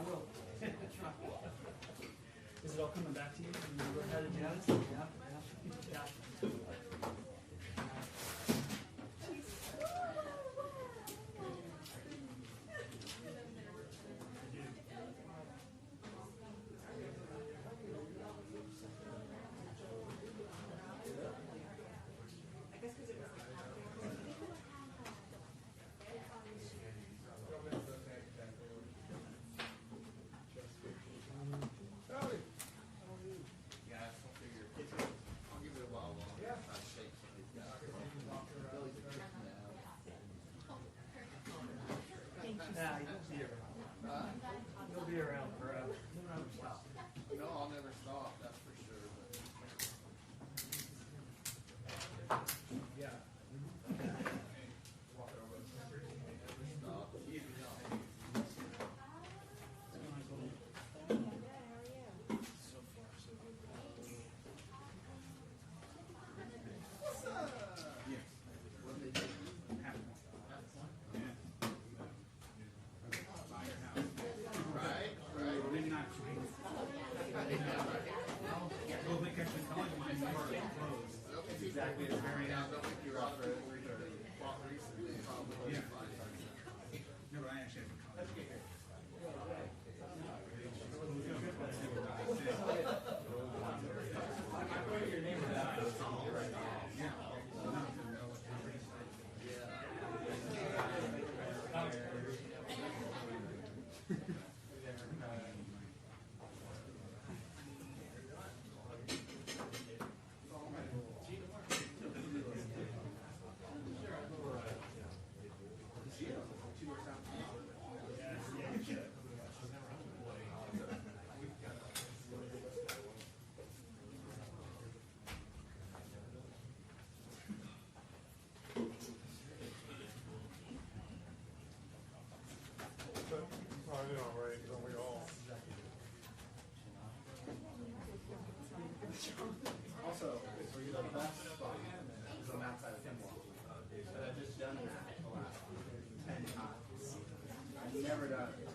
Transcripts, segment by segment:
will. Is it all coming back to you? Remember how to do this? Yeah. You'll be around forever. You'll never stop. No, I'll never stop, that's for sure. Yeah. Exactly. It's very I don't think you're out there recently, probably. Yeah. No, but I actually have a college. Also, where you the best spot is on that side of the wall. But I've just done that the last 10 times. I've never done it.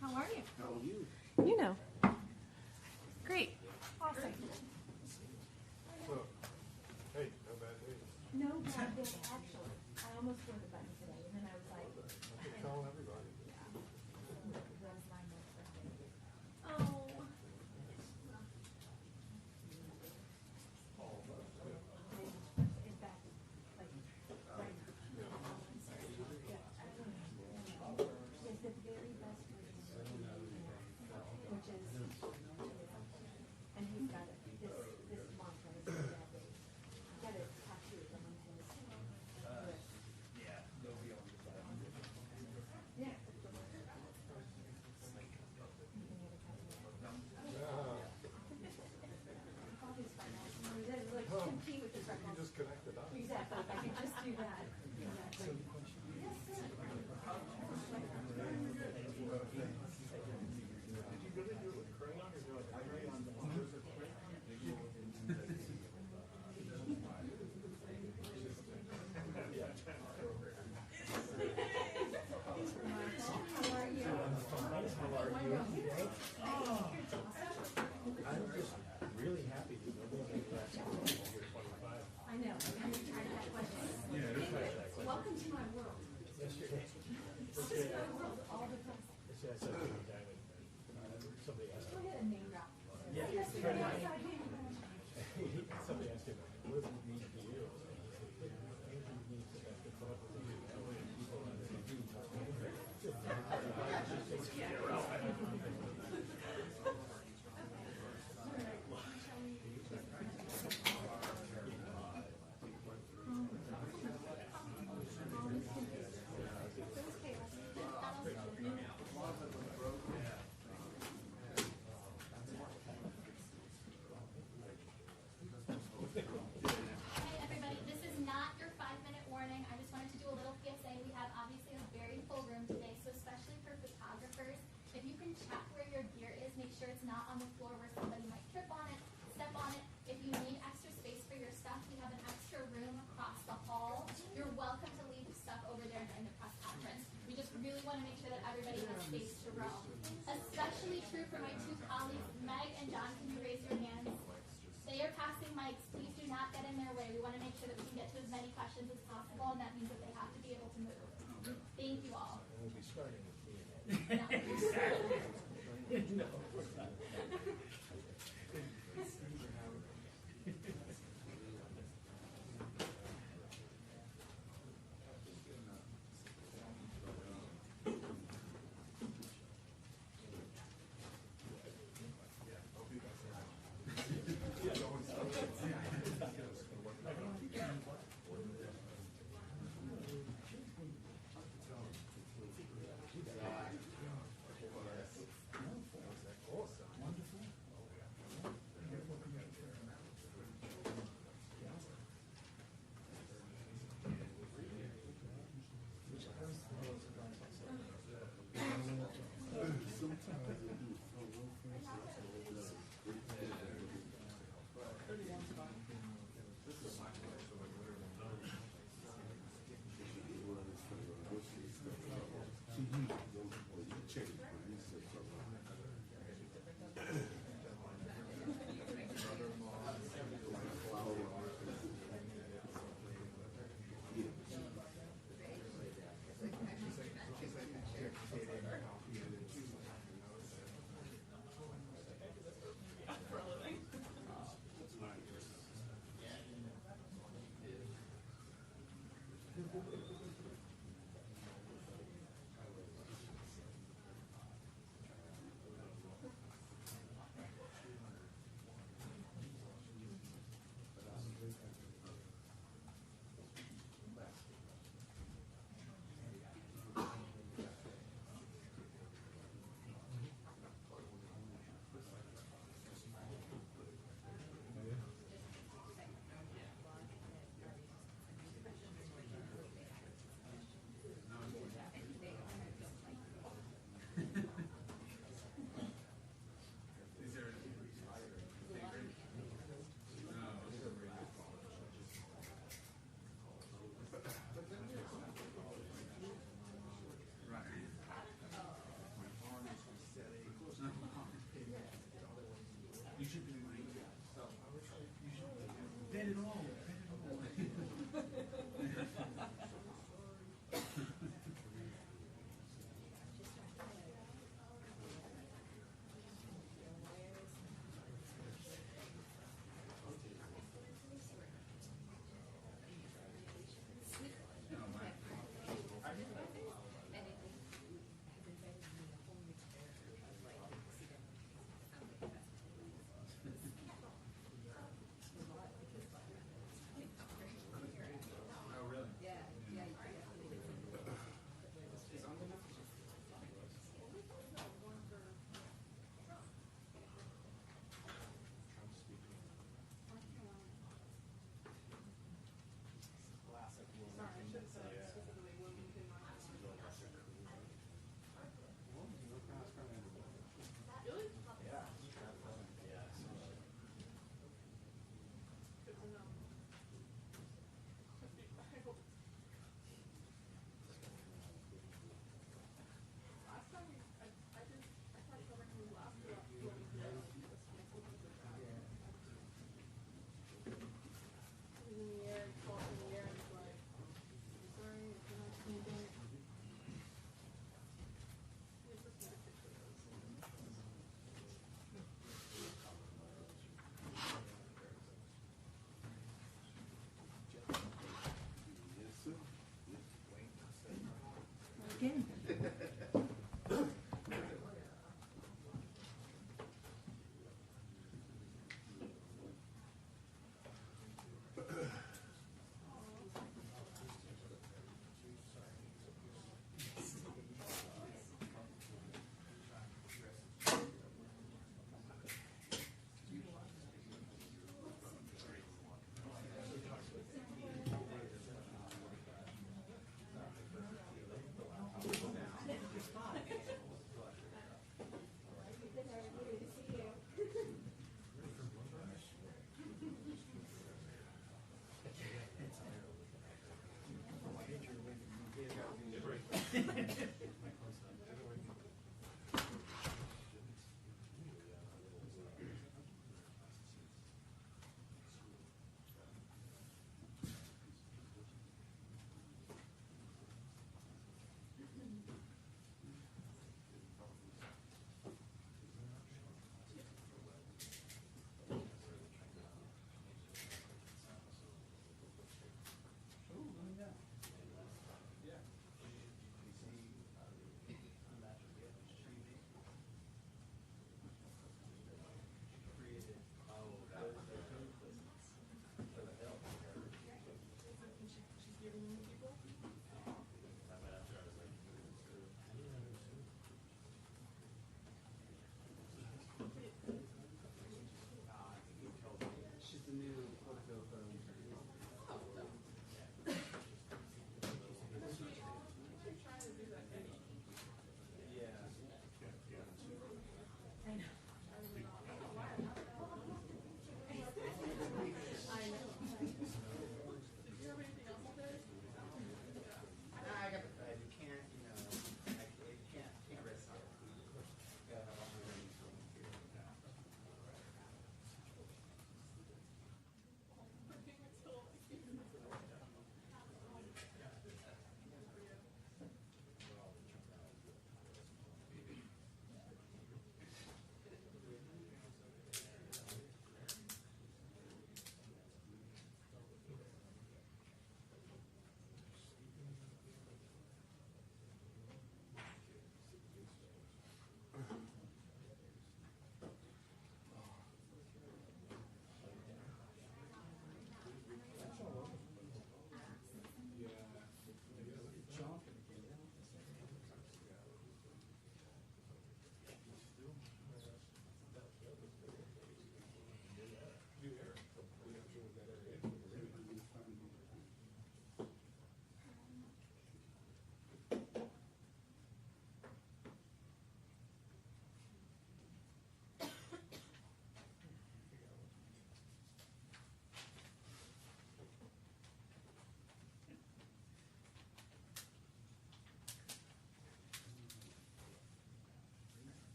How are you? How are you? You know. Great. Awesome. Hey, no bad day. No bad day, actually. I almost wore the button today, and then I was like, I'm telling everybody. when's my next birthday? Oh. Is that, like, right now? I'm sorry. Yeah. It's the very best reason, which is, and he's got it, this mantra is got it tattooed on his wrist. Yeah, they'll be on the side. Yeah. Like compete with the You freckles. just connected up. Exactly. I can just do that. Exactly. Yes, sir. Did you really do it with crayon or do it How are you? I'm just really happy to know that that's I know. I'm tired of that question. Welcome to my world. yesterday. This is my world all the time. I said to the guy that want to make sure that everybody has space to roam. Especially true for my two colleagues, Meg and John. Can you raise your hands? They are passing mics. Please do not get in their way. We want to make sure that we can get to as many questions as possible, and that means that they have to be able to move. Thank you all. We'll be starting with No. No.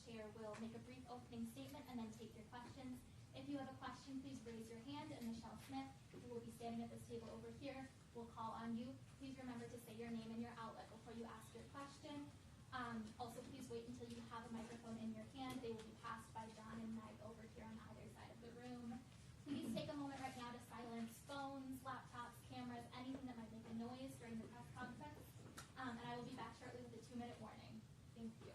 chair will make a brief opening statement and then take your questions. If you have a question, please raise your hand, and Michelle Smith, who will be standing at this table over here, will call on you. Please remember to say your name and your outlet before you ask your question. Also, please wait until you have a microphone in your hand. They will be passed by John and Meg over here on either side of the room. Please take a moment right now to silence phones, laptops, cameras, anything that might make a noise during the press conference. And I will be back shortly with a 2-minute warning. Thank you.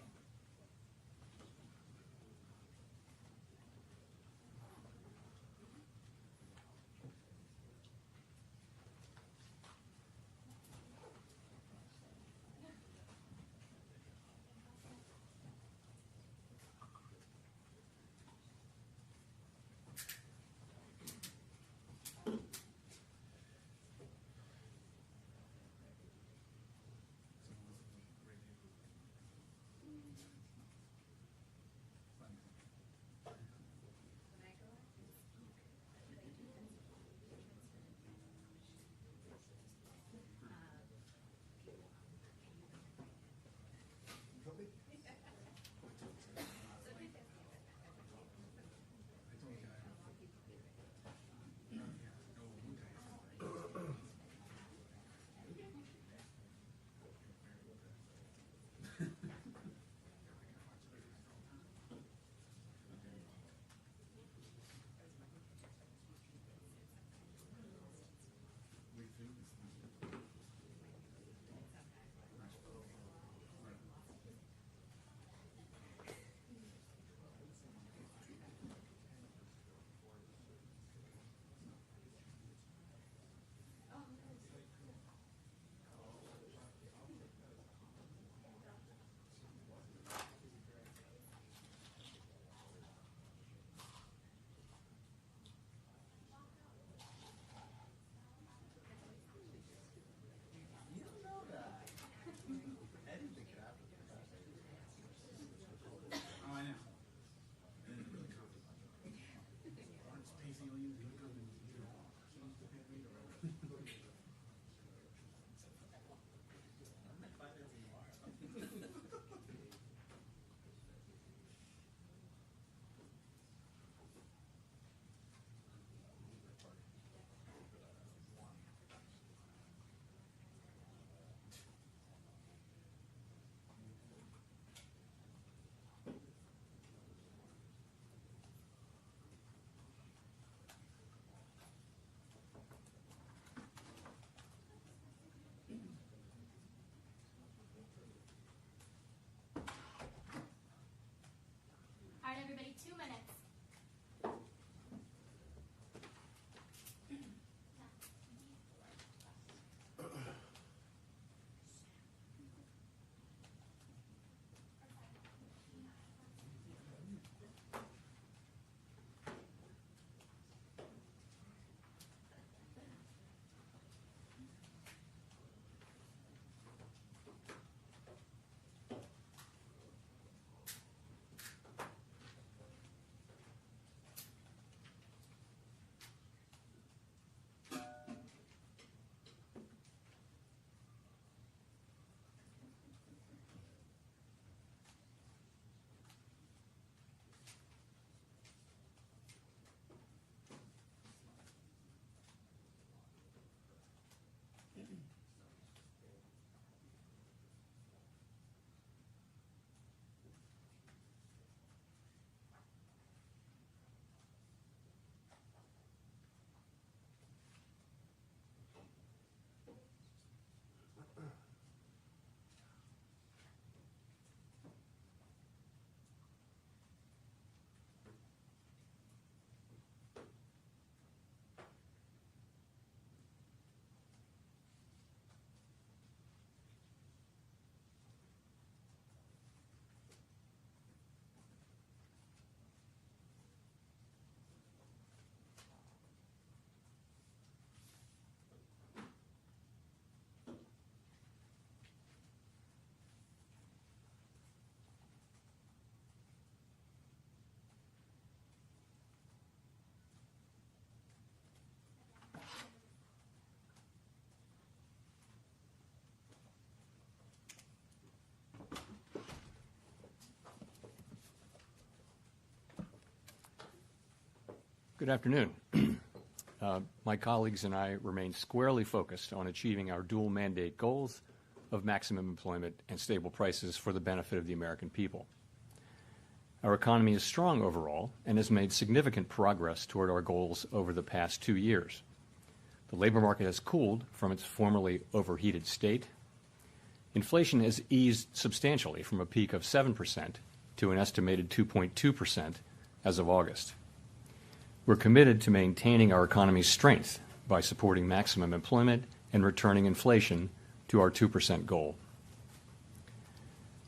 Good afternoon. My colleagues and I remain squarely focused on achieving our dual mandate goals of maximum employment and stable prices for the benefit of the American people. Our economy is strong overall and has made significant progress toward our goals over the past 2 years. The labor market has cooled from its formerly overheated state. Inflation has eased substantially from a peak of 7% to an estimated 2.2% as of August. We're committed to maintaining our economy's strength by supporting maximum employment and returning inflation to our 2% goal.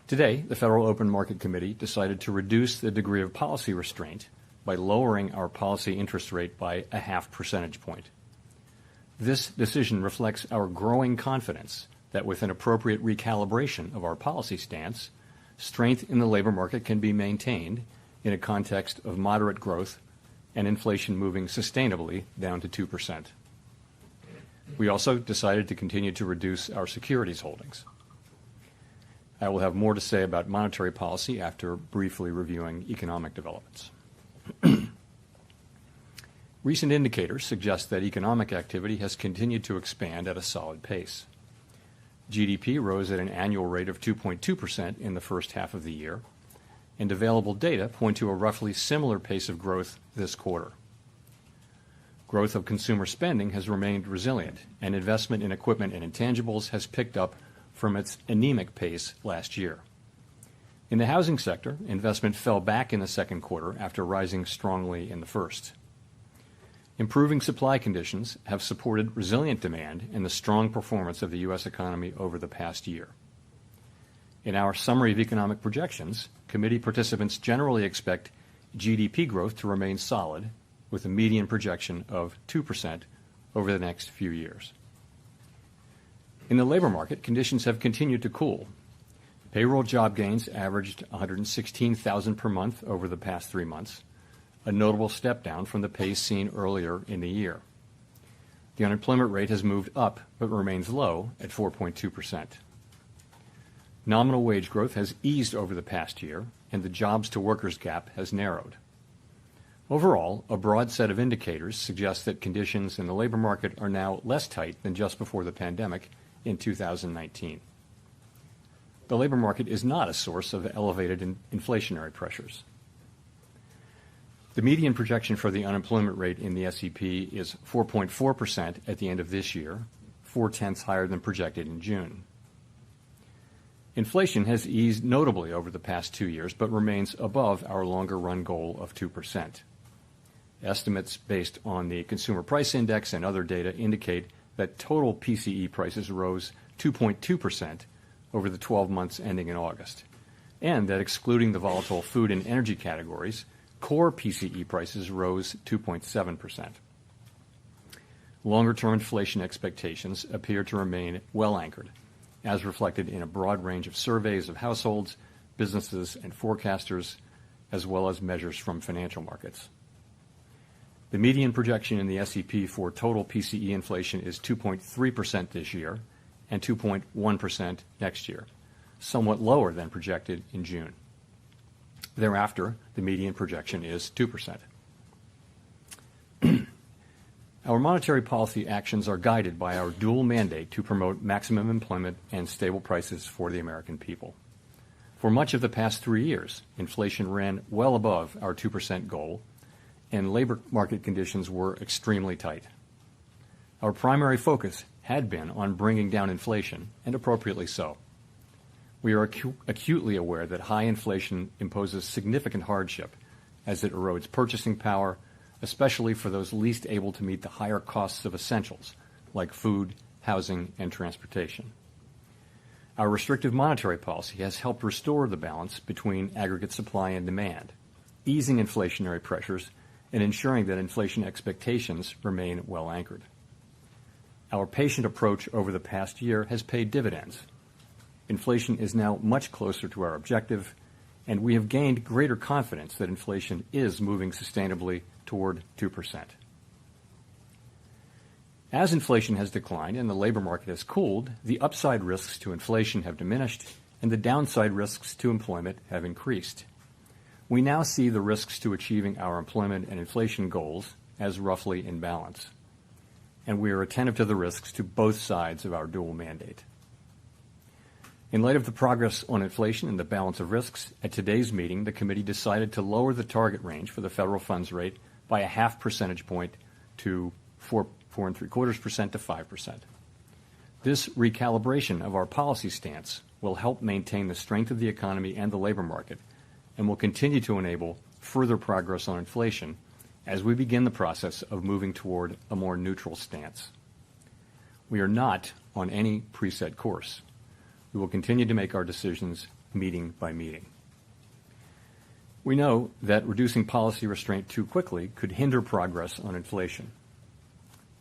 Today, the Federal Open Market Committee decided to reduce the degree of policy restraint by lowering our policy interest rate by a 0.5 percentage point. This decision reflects our growing confidence that with an appropriate recalibration of our policy stance, strength in the labor market can be maintained in a context of moderate growth and inflation moving sustainably down to 2%. We also decided to continue to reduce our securities holdings. I will have more to say about monetary policy after briefly reviewing economic developments. Recent indicators suggest that economic activity has continued to expand at a solid pace. GDP rose at an annual rate of 2.2% in the first half of the year, and available data point to a roughly similar pace of growth this quarter. Growth of consumer spending has remained resilient, and investment in equipment and intangibles has picked up from its anemic pace last year. In the housing sector, investment fell back in the second quarter after rising strongly in the first. Improving supply conditions have supported resilient demand and the strong performance of the U.S. economy over the past year. In our summary of economic projections, committee participants generally expect GDP growth to remain solid, with a median projection of 2% over the next few years. In the labor market, conditions have continued to cool. Payroll job gains averaged 116,000 per month over the past 3 months, a notable step down from the pace seen earlier in the year. The unemployment rate has moved up but remains low at 4.2%. Nominal wage growth has eased over the past year, and the jobs-to-workers gap has narrowed. Overall, a broad set of indicators suggest that conditions in the labor market are now less tight than just before the pandemic in 2019. The labor market is not a source of elevated inflationary pressures. The median projection for the unemployment rate in the SEP is 4.4% at the end of this year, 0.4 higher than projected in June. Inflation has eased notably over the past 2 years, but remains above our longer-run goal of 2%. Estimates based on the Consumer Price Index and other data indicate that total PCE prices rose 2.2% over the 12 months ending in August, and that excluding the volatile food and energy categories, core PCE prices rose 2.7%. Longer-term inflation expectations appear to remain well anchored, as reflected in a broad range of surveys of households, businesses, and forecasters, as well as measures from financial markets. The median projection in the SEP for total PCE inflation is 2.3% this year and 2.1% next year, somewhat lower than projected in June. Thereafter, the median projection is 2%. Our monetary policy actions are guided by our dual mandate to promote maximum employment and stable prices for the American people. For much of the past 3 years, inflation ran well above our 2% goal, and labor market conditions were extremely tight. Our primary focus had been on bringing down inflation, and appropriately so. We are acutely aware that high inflation imposes significant hardship as it erodes purchasing power, especially for those least able to meet the higher costs of essentials like food, housing, and transportation. Our restrictive monetary policy has helped restore the balance between aggregate supply and demand, easing inflationary pressures and ensuring that inflation expectations remain well anchored. Our patient approach over the past year has paid dividends. Inflation is now much closer to our objective, and we have gained greater confidence that inflation is moving sustainably toward 2%. As inflation has declined and the labor market has cooled, the upside risks to inflation have diminished and the downside risks to employment have increased. We now see the risks to achieving our employment and inflation goals as roughly in balance, and we are attentive to the risks to both sides of our dual mandate. In light of the progress on inflation and the balance of risks, at today's meeting, the committee decided to lower the target range for the federal funds rate by a half percentage point to 4.75% to 5%. This recalibration of our policy stance will help maintain the strength of the economy and the labor market, and will continue to enable further progress on inflation as we begin the process of moving toward a more neutral stance. We are not on any preset course. We will continue to make our decisions meeting by meeting. We know that reducing policy restraint too quickly could hinder progress on inflation.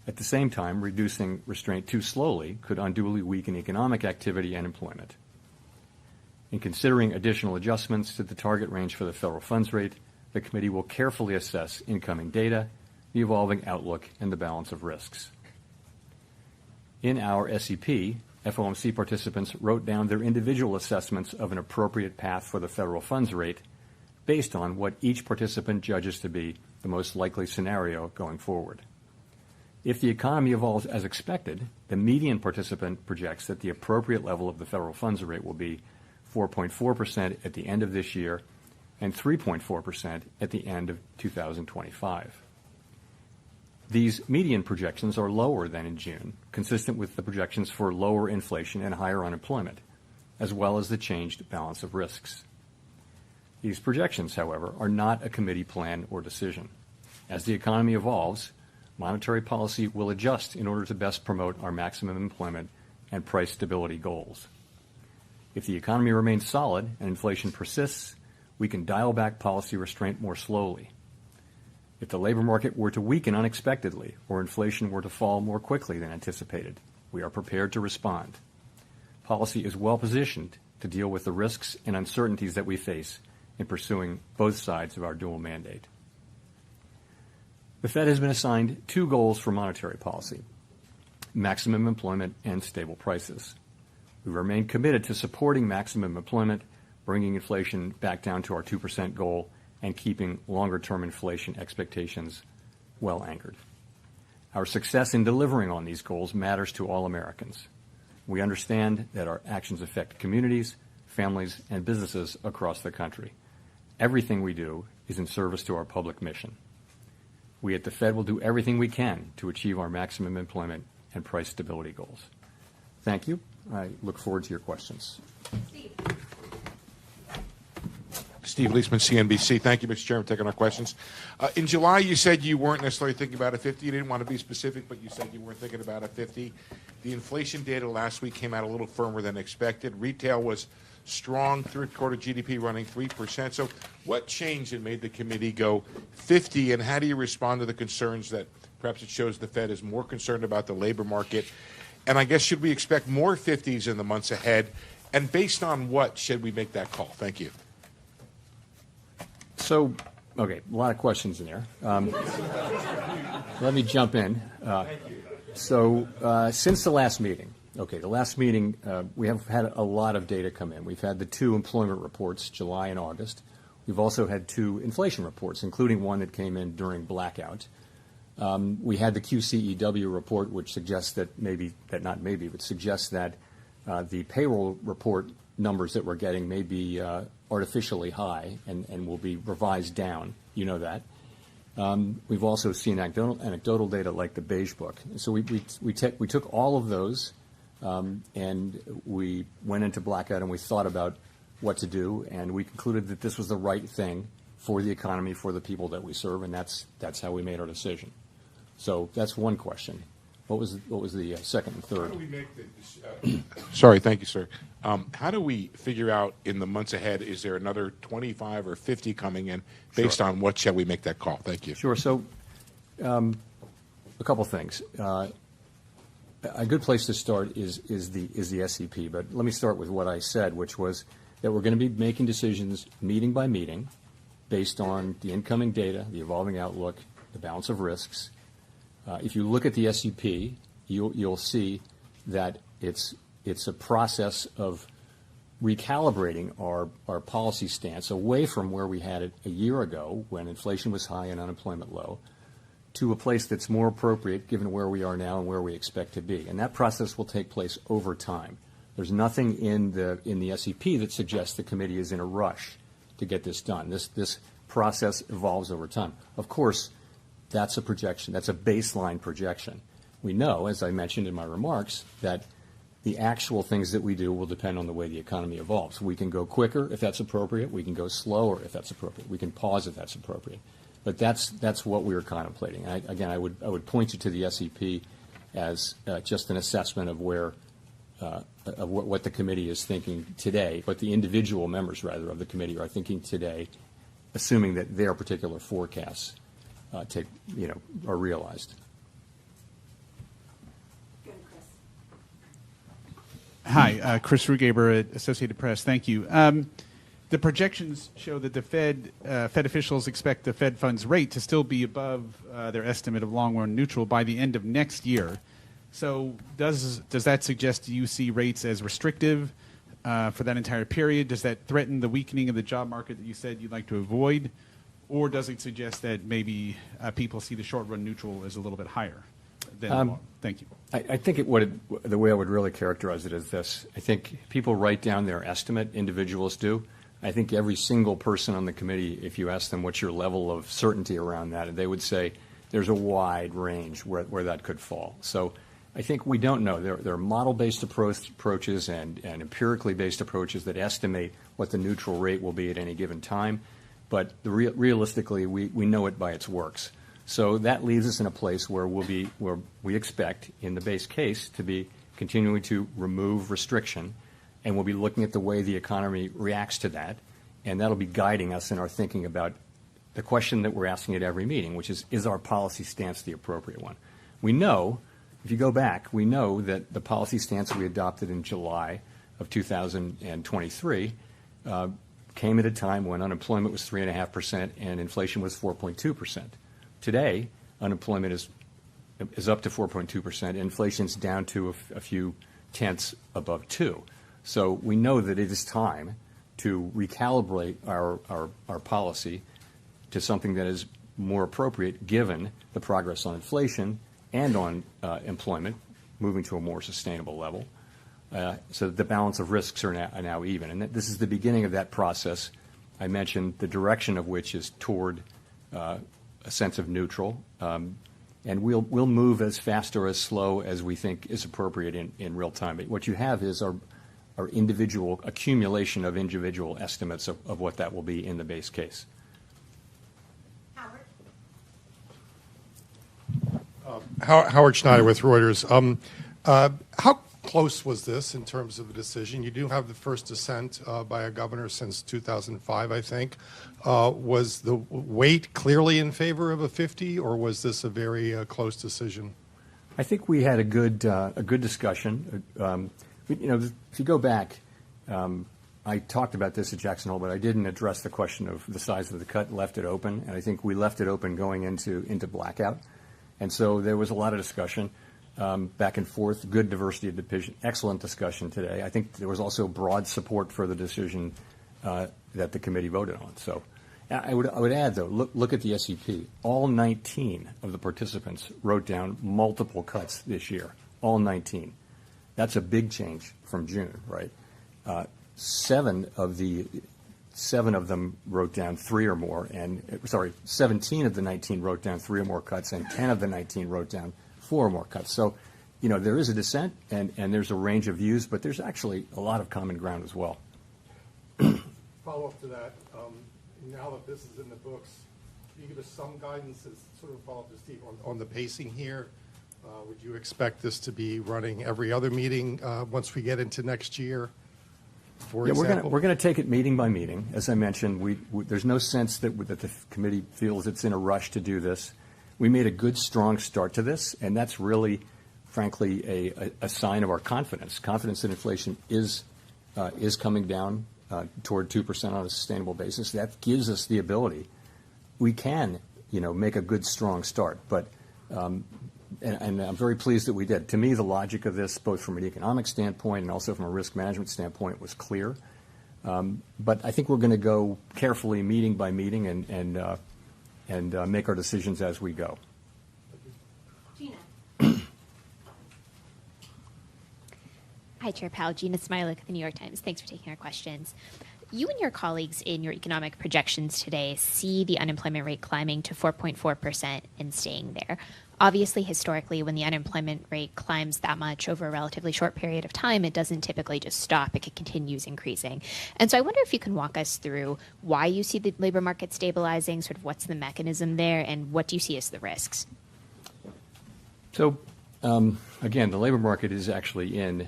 At the same time, reducing restraint too slowly could unduly weaken economic activity and employment. In considering additional adjustments to the target range for the federal funds rate, the committee will carefully assess incoming data, the evolving outlook, and the balance of risks. In our SEP, FOMC participants wrote down their individual assessments of an appropriate path for the federal funds rate based on what each participant judges to be the most likely scenario going forward. If the economy evolves as expected, the median participant projects that the appropriate level of the federal funds rate will be 4.4% at the end of this year and 3.4% at the end of 2025. These median projections are lower than in June, consistent with the projections for lower inflation and higher unemployment, as well as the changed balance of risks. These projections, however, are not a committee plan or decision. As the economy evolves, monetary policy will adjust in order to best promote our maximum employment and price stability goals. If the economy remains solid and inflation persists, we can dial back policy restraint more slowly. If the labor market were to weaken unexpectedly or inflation were to fall more quickly than anticipated, we are prepared to respond. Policy is well positioned to deal with the risks and uncertainties that we face in pursuing both sides of our dual mandate. The Fed has been assigned two goals for monetary policy: maximum employment and stable prices. We remain committed to supporting maximum employment, bringing inflation back down to our 2% goal, and keeping longer-term inflation expectations well anchored. Our success in delivering on these goals matters to all Americans. We understand that our actions affect communities, families, and businesses across the country. Everything we do is in service to our public mission. We at the Fed will do everything we can to achieve our maximum employment and price stability goals. Thank you. I look forward to your questions. Steve Leisman, CNBC. Thank you, Mr. Chairman, for taking our questions. In July, you said you weren't necessarily thinking about a 50. You didn't want to be specific, but you said you weren't thinking about a 50. The inflation data last week came out a little firmer than expected. Retail was strong, third quarter GDP running 3%. So what changed and made the committee go 50, and how do you respond to the concerns that perhaps it shows the Fed is more concerned about the labor market? And I guess, should we expect more 50s in the months ahead? And based on what should we make that call? Thank you. So, okay, a lot of questions in there. Let me jump in. Since the last meeting, we have had a lot of data come in. We've had the two employment reports, July and August. We've also had two inflation reports, including one that came in during blackout. We had the QCEW report, which suggests that suggests that the payroll report numbers that we're getting may be artificially high and will be revised down. You know that. We've also seen anecdotal data like the Beige Book. So we took all of those and we went into blackout and we thought about what to do, and we concluded that this was the right thing for the economy, for the people that we serve, and that's how we made our decision. So that's one question. What was the second and third? How do we make the sorry, thank you, sir. How do we figure out in the months ahead, is there another 25 or 50 coming in? Based on what shall we make that call? Thank you. Sure. So a couple things. A good place to start is the SEP, but let me start with what I said, which was that we're going to be making decisions meeting by meeting based on the incoming data, the evolving outlook, the balance of risks. If you look at the SEP, you'll see that it's a process of recalibrating our policy stance away from where we had it a year ago when inflation was high and unemployment low, to a place that's more appropriate given where we are now and where we expect to be. And that process will take place over time. There's nothing in the SEP that suggests the committee is in a rush to get this done. This process evolves over time. Of course, that's a projection. That's a baseline projection. We know, as I mentioned in my remarks, that the actual things that we do will depend on the way the economy evolves. We can go quicker if that's appropriate. We can go slower if that's appropriate. We can pause if that's appropriate. But that's what we were contemplating. I would point you to the SEP as just an assessment of where of what the committee is thinking today, what the individual members rather of the committee are thinking today, assuming that their particular forecasts are realized. Hi, Chris Rugaber at Associated Press. Thank you. The projections show that the Fed officials expect the Fed funds rate to still be above their estimate of long-run neutral by the end of next year. So does that suggest you see rates as restrictive for that entire period? Does that threaten the weakening of the job market that you said you'd like to avoid? Or does it suggest that maybe people see the short-run neutral as a little bit higher than long? Thank you. I think the way I would really characterize it is this. I think people write down their estimate, individuals do. I think every single person on the committee, if you ask them what's your level of certainty around that, they would say there's a wide range where that could fall. So I think we don't know. There are model-based approaches and empirically based approaches that estimate what the neutral rate will be at any given time. But realistically, we know it by its works. So that leaves us in a place where we expect, in the base case, to be continuing to remove restriction, and we'll be looking at the way the economy reacts to that, and that'll be guiding us in our thinking about the question that we're asking at every meeting, which is our policy stance the appropriate one? We know, if you go back, we know that the policy stance we adopted in July of 2023 came at a time when unemployment was 3.5% and inflation was 4.2%. Today, unemployment is up to 4.2%. Inflation's down to a few tenths above 2. So we know that it is time to recalibrate our policy to something that is more appropriate given the progress on inflation and on employment moving to a more sustainable level. So that the balance of risks are now even. And this is the beginning of that process. I mentioned the direction of which is toward a sense of neutral. And we'll move as fast or as slow as we think is appropriate in real time. But what you have is our individual accumulation of individual estimates of what that will be in the base case. Howard Schneider with Reuters. How close was this in terms of the decision? You do have the first dissent by a governor since 2005, I think. Was the weight clearly in favor of a 50, or was this a very close decision? I think we had a good discussion. If you go back, I talked about this at Jackson Hole, but I didn't address the question of the size of the cut, left it open, and I think we left it open going into blackout. And so there was a lot of discussion back and forth, good diversity of opinion, excellent discussion today. I think there was also broad support for the decision that the committee voted on. So I would add, though, look at the SEP. All 19 of the participants wrote down multiple cuts this year, all 19. That's a big change from June, right? 7 of them wrote down 3 or more, 17 of the 19 wrote down 3 or more cuts, and 10 of the 19 wrote down 4 or more cuts. So, there is a dissent, and there's a range of views, but there's actually a lot of common ground as well. Follow up to that, now that this is in the books, can you give us some guidance as sort of follow up to Steve on the pacing here? Would you expect this to be running every other meeting once we get into next year? For example? We're going to take it meeting by meeting. As I mentioned, there's no sense that the committee feels it's in a rush to do this. We made a good, strong start to this, and that's really, frankly, a sign of our confidence. Confidence that inflation is coming down toward 2% on a sustainable basis. That gives us the ability. We can, make a good, strong start. But and I'm very pleased that we did. To me, the logic of this, both from an economic standpoint and also from a risk management standpoint, was clear. But I think we're going to go carefully, meeting by meeting, and make our decisions as we go. Hi, Chair Powell. Gina Smilik with the New York Times. Thanks for taking our questions. You and your colleagues in your economic projections today see the unemployment rate climbing to 4.4% and staying there. Obviously, historically, when the unemployment rate climbs that much over a relatively short period of time, it doesn't typically just stop. It continues increasing. And so I wonder if you can walk us through why you see the labor market stabilizing, sort of what's the mechanism there, and what do you see as the risks? So, again, the labor market is actually in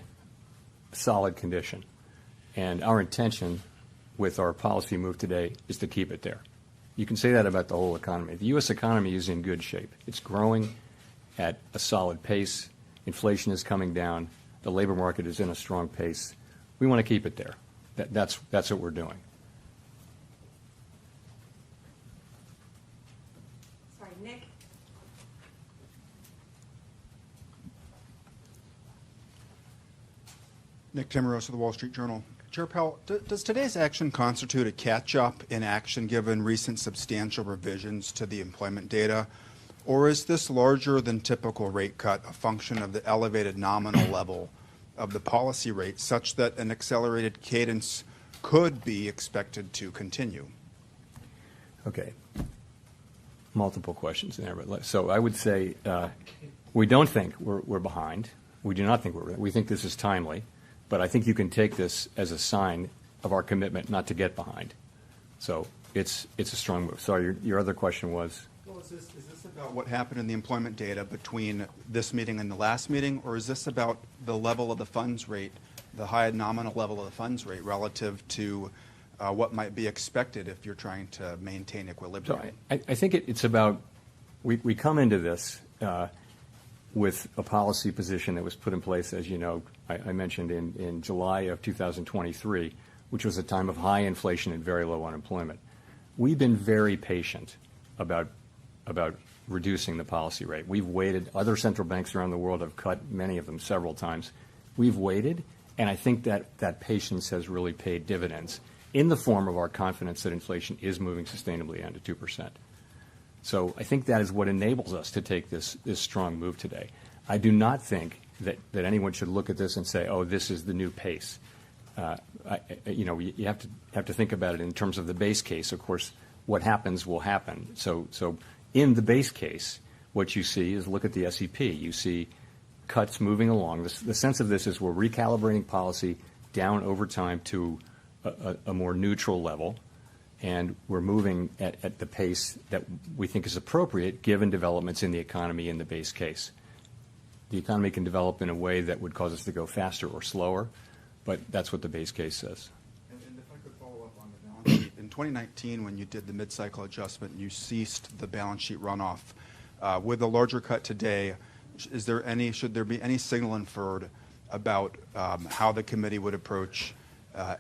solid condition. And our intention with our policy move today is to keep it there. You can say that about the whole economy. The U.S. economy is in good shape. It's growing at a solid pace. Inflation is coming down. The labor market is in a strong pace. We want to keep it there. That's what we're doing. Sorry, Nick. Nick Timmeros of the Wall Street Journal. Chair Powell, does today's action constitute a catch-up in action given recent substantial revisions to the employment data? Or is this larger than typical rate cut a function of the elevated nominal level of the policy rate such that an accelerated cadence could be expected to continue? Okay. Multiple questions in there. So I would say we don't think we're behind. We do not think we think this is timely. But I think you can take this as a sign of our commitment not to get behind. So it's a strong move. Sorry, your other question was? Well, is this about what happened in the employment data between this meeting and the last meeting, or is this about the level of the funds rate, the high nominal level of the funds rate relative to what might be expected if you're trying to maintain equilibrium? So I think it's about we come into this with a policy position that was put in place, as you know, I mentioned in July of 2023, which was a time of high inflation and very low unemployment. We've been very patient about reducing the policy rate. We've waited. Other central banks around the world have cut, many of them several times. We've waited, and I think that patience has really paid dividends in the form of our confidence that inflation is moving sustainably down to 2%. So I think that is what enables us to take this strong move today. I do not think that anyone should look at this and say, oh, this is the new pace. You have to think about it in terms of the base case. Of course, what happens will happen. So in the base case, what you see is look at the SEP. You see cuts moving along. The sense of this is we're recalibrating policy down over time to a more neutral level. And we're moving at the pace that we think is appropriate given developments in the economy in the base case. The economy can develop in a way that would cause us to go faster or slower, but that's what the base case says. And if I could follow up on the balance sheet. In 2019, when you did the mid-cycle adjustment, you ceased the balance sheet runoff. With a larger cut today, should there be any signal inferred about how the committee would approach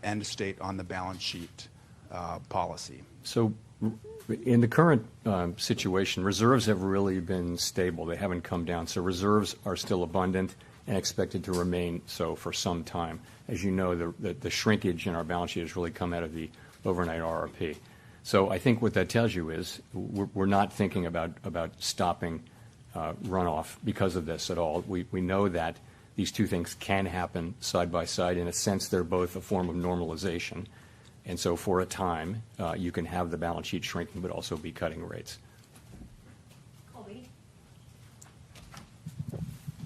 end state on the balance sheet policy? So in the current situation, reserves have really been stable. They haven't come down. So reserves are still abundant and expected to remain so for some time. As you know, the shrinkage in our balance sheet has really come out of the overnight RRP. So I think what that tells you is we're not thinking about stopping runoff because of this at all. We know that these two things can happen side by side. In a sense, they're both a form of normalization. And so for a time, you can have the balance sheet shrinking but also be cutting rates. Colby.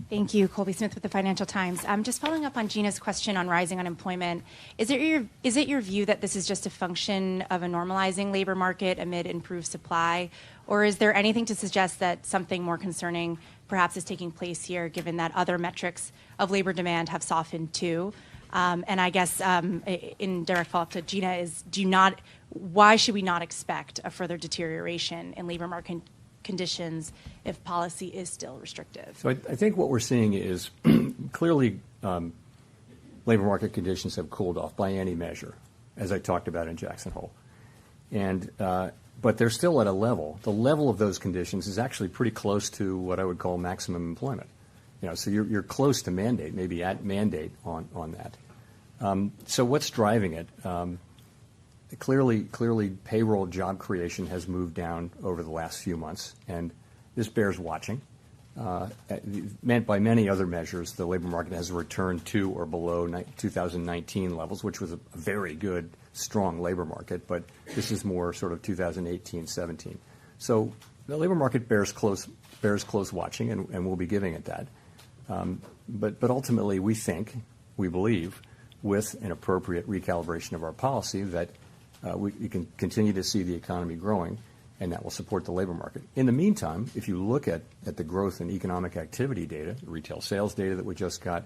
Thank you. Colby Smith with the Financial Times. Just following up on Gina's question on rising unemployment, is it your view that this is just a function of a normalizing labor market amid improved supply? Or is there anything to suggest that something more concerning perhaps is taking place here, given that other metrics of labor demand have softened too? And I guess in direct follow-up to Gina is, why should we not expect a further deterioration in labor market conditions if policy is still restrictive? So I think what we're seeing is clearly labor market conditions have cooled off by any measure, as I talked about in Jackson Hole. And but they're still at a level. The level of those conditions is actually pretty close to what I would call maximum employment. So you're close to mandate, maybe at mandate on that. So what's driving it? Clearly, payroll job creation has moved down over the last few months, and this bears watching. meant by many other measures, the labor market has returned to or below 2019 levels, which was a very good, strong labor market, but this is more sort of 2018-17. So the labor market bears close watching, and we'll be giving it that. But ultimately, we believe, with an appropriate recalibration of our policy, that we can continue to see the economy growing, and that will support the labor market. In the meantime, if you look at the growth in economic activity data, retail sales data that we just got,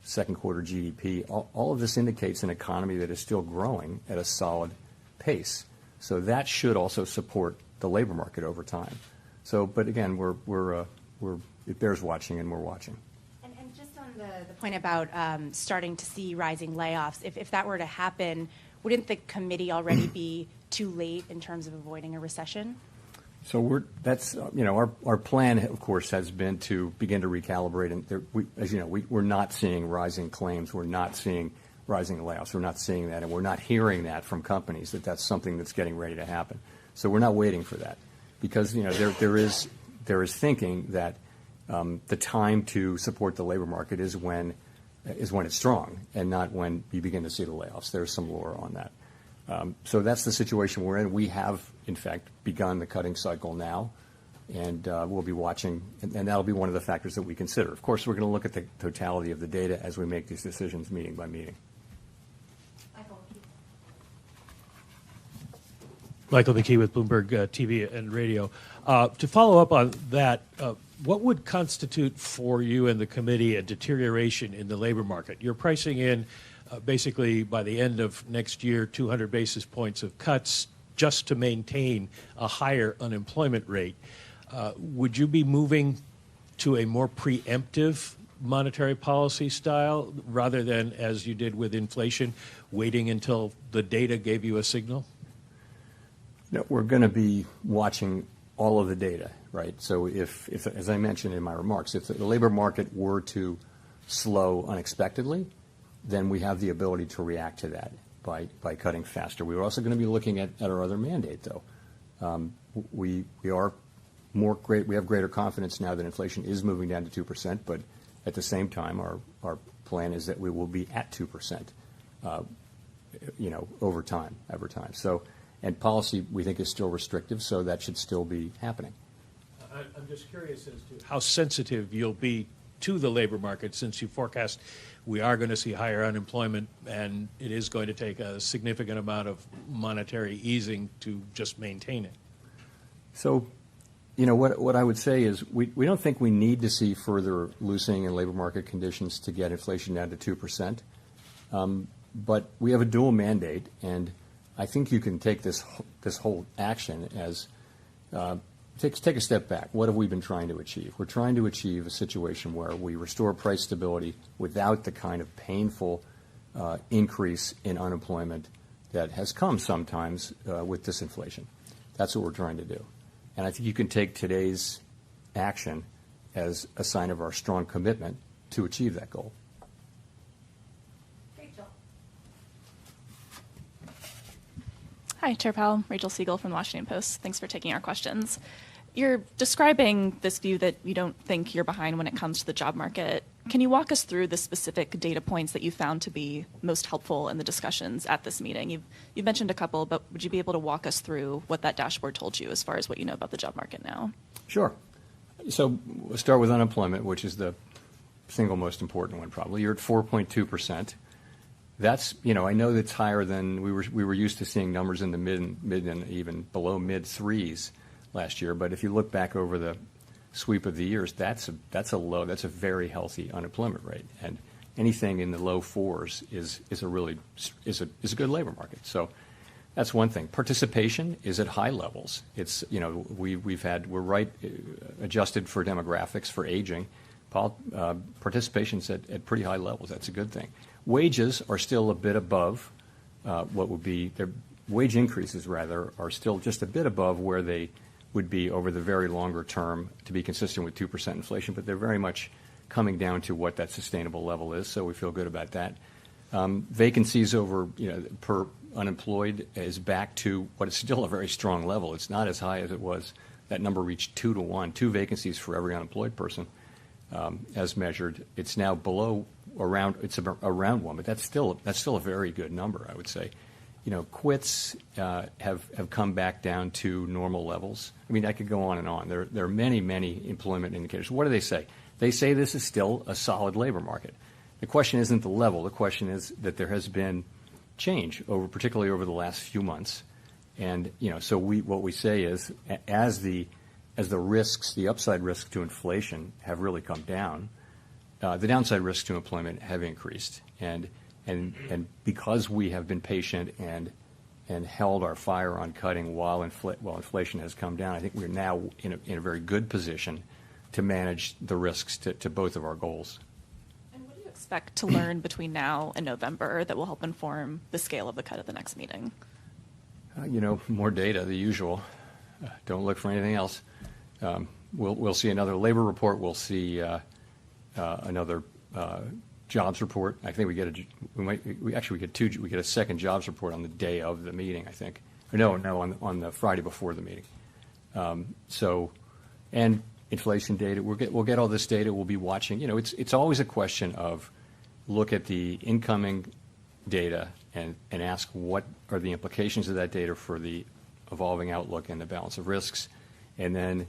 second quarter GDP, all of this indicates an economy that is still growing at a solid pace. So that should also support the labor market over time. So, but again, it bears watching, and we're watching. And just on the point about starting to see rising layoffs, if that were to happen, wouldn't the committee already be too late in terms of avoiding a recession? So our plan, of course, has been to begin to recalibrate. And as you know, we're not seeing rising claims. We're not seeing rising layoffs. We're not seeing that, and we're not hearing that from companies that that's something that's getting ready to happen. So we're not waiting for that, because there is thinking that the time to support the labor market is when it's strong, and not when you begin to see the layoffs. There's some lore on that. So that's the situation we're in. We have, in fact, begun the cutting cycle now, and we'll be watching, and that'll be one of the factors that we consider. Of course, we're going to look at the totality of the data as we make these decisions meeting by meeting. Michael McKee with Bloomberg TV and Radio. To follow up on that, what would constitute for you and the committee a deterioration in the labor market? You're pricing in basically by the end of next year 200 basis points of cuts just to maintain a higher unemployment rate. Would you be moving to a more preemptive monetary policy style rather than, as you did with inflation, waiting until the data gave you a signal? No, we're going to be watching all of the data, right? So if, as I mentioned in my remarks, if the labor market were to slow unexpectedly, then we have the ability to react to that by cutting faster. We're also going to be looking at our other mandate, though. We have greater confidence now that inflation is moving down to 2%, but at the same time, our plan is that we will be at 2%, over time. So. And policy, we think, is still restrictive, so that should still be happening. I'm just curious as to how sensitive you'll be to the labor market, since you forecast we are going to see higher unemployment, and it is going to take a significant amount of monetary easing to just maintain it. So, what I would say is we don't think we need to see further loosening in labor market conditions to get inflation down to 2%. But we have a dual mandate, and I think you can take this whole action as take a step back. What have we been trying to achieve? We're trying to achieve a situation where we restore price stability without the kind of painful increase in unemployment that has come sometimes with disinflation. That's what we're trying to do. And I think you can take today's action as a sign of our strong commitment to achieve that goal. Hi, Chair Powell. Rachel Siegel from the Washington Post. Thanks for taking our questions. You're describing this view that you don't think you're behind when it comes to the job market. Can you walk us through the specific data points that you found to be most helpful in the discussions at this meeting? You've mentioned a couple, but would you be able to walk us through what that dashboard told you as far as what you know about the job market now? Sure. So we'll start with unemployment, which is the single most important one probably. You're at 4.2%. That's, I know that's higher than we were used to seeing numbers in the mid and even below mid threes last year. But if you look back over the sweep of the years, that's a very healthy unemployment rate. And anything in the low fours is a good labor market. So that's one thing. Participation is at high levels. It's, we're right adjusted for demographics, for aging. Participation's at pretty high levels. That's a good thing. Wages are still a bit above what would be their wage increases, rather, are still just a bit above where they would be over the very longer term to be consistent with 2% inflation, but they're very much coming down to what that sustainable level is, so we feel good about that. Vacancies per unemployed is back to what is still a very strong level. It's not as high as it was that number reached 2 to 1, 2 vacancies for every unemployed person, as measured. It's now below around 1, but that's still a very good number, I would say. Quits have come back down to normal levels. I mean, I could go on and on. There are many employment indicators. What do they say? They say this is still a solid labor market. The question isn't the level. The question is that there has been change, particularly over the last few months. And so what we say is, as the risks, the upside risks to inflation have really come down, the downside risks to employment have increased. And because we have been patient and held our fire on cutting while inflation has come down, I think we're now in a very good position to manage the risks to both of our goals. And what do you expect to learn between now and November that will help inform the scale of the cut at the next meeting? More data, the usual. Don't look for anything else. We'll see another labor report. We'll see another jobs report. I think we get a second jobs report on the day of the meeting, I think. Or no, on the Friday before the meeting. And inflation data. We'll get all this data. We'll be watching. It's always a question of look at the incoming data and ask what are the implications of that data for the evolving outlook and the balance of risks, and then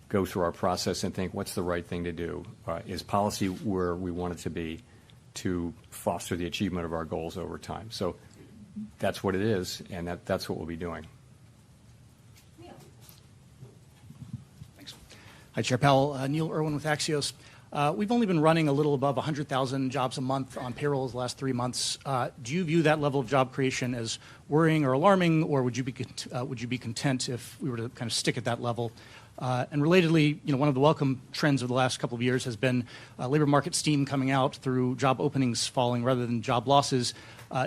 go through our process and think what's the right thing to do. Is policy where we want it to be to foster the achievement of our goals over time? So that's what it is, and that's what we'll be doing. Hi, Chair Powell. Neil Irwin with Axios. We've only been running a little above 100,000 jobs a month on payrolls the last 3 months. Do you view that level of job creation as worrying or alarming, or would you be content if we were to kind of stick at that level? And relatedly, one of the welcome trends of the last couple of years has been labor market steam coming out through job openings falling rather than job losses.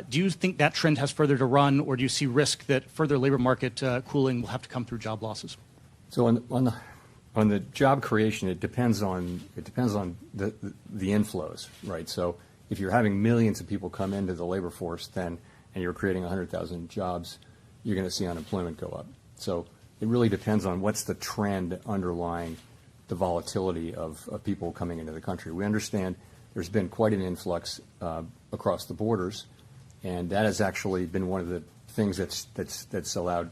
Do you think that trend has further to run, or do you see risk that further labor market cooling will have to come through job losses? So on the job creation, it depends on the inflows, right? So if you're having millions of people come into the labor force, and you're creating 100,000 jobs, you're going to see unemployment go up. So it really depends on what's the trend underlying the volatility of people coming into the country. We understand there's been quite an influx across the borders, and that has actually been one of the things that's allowed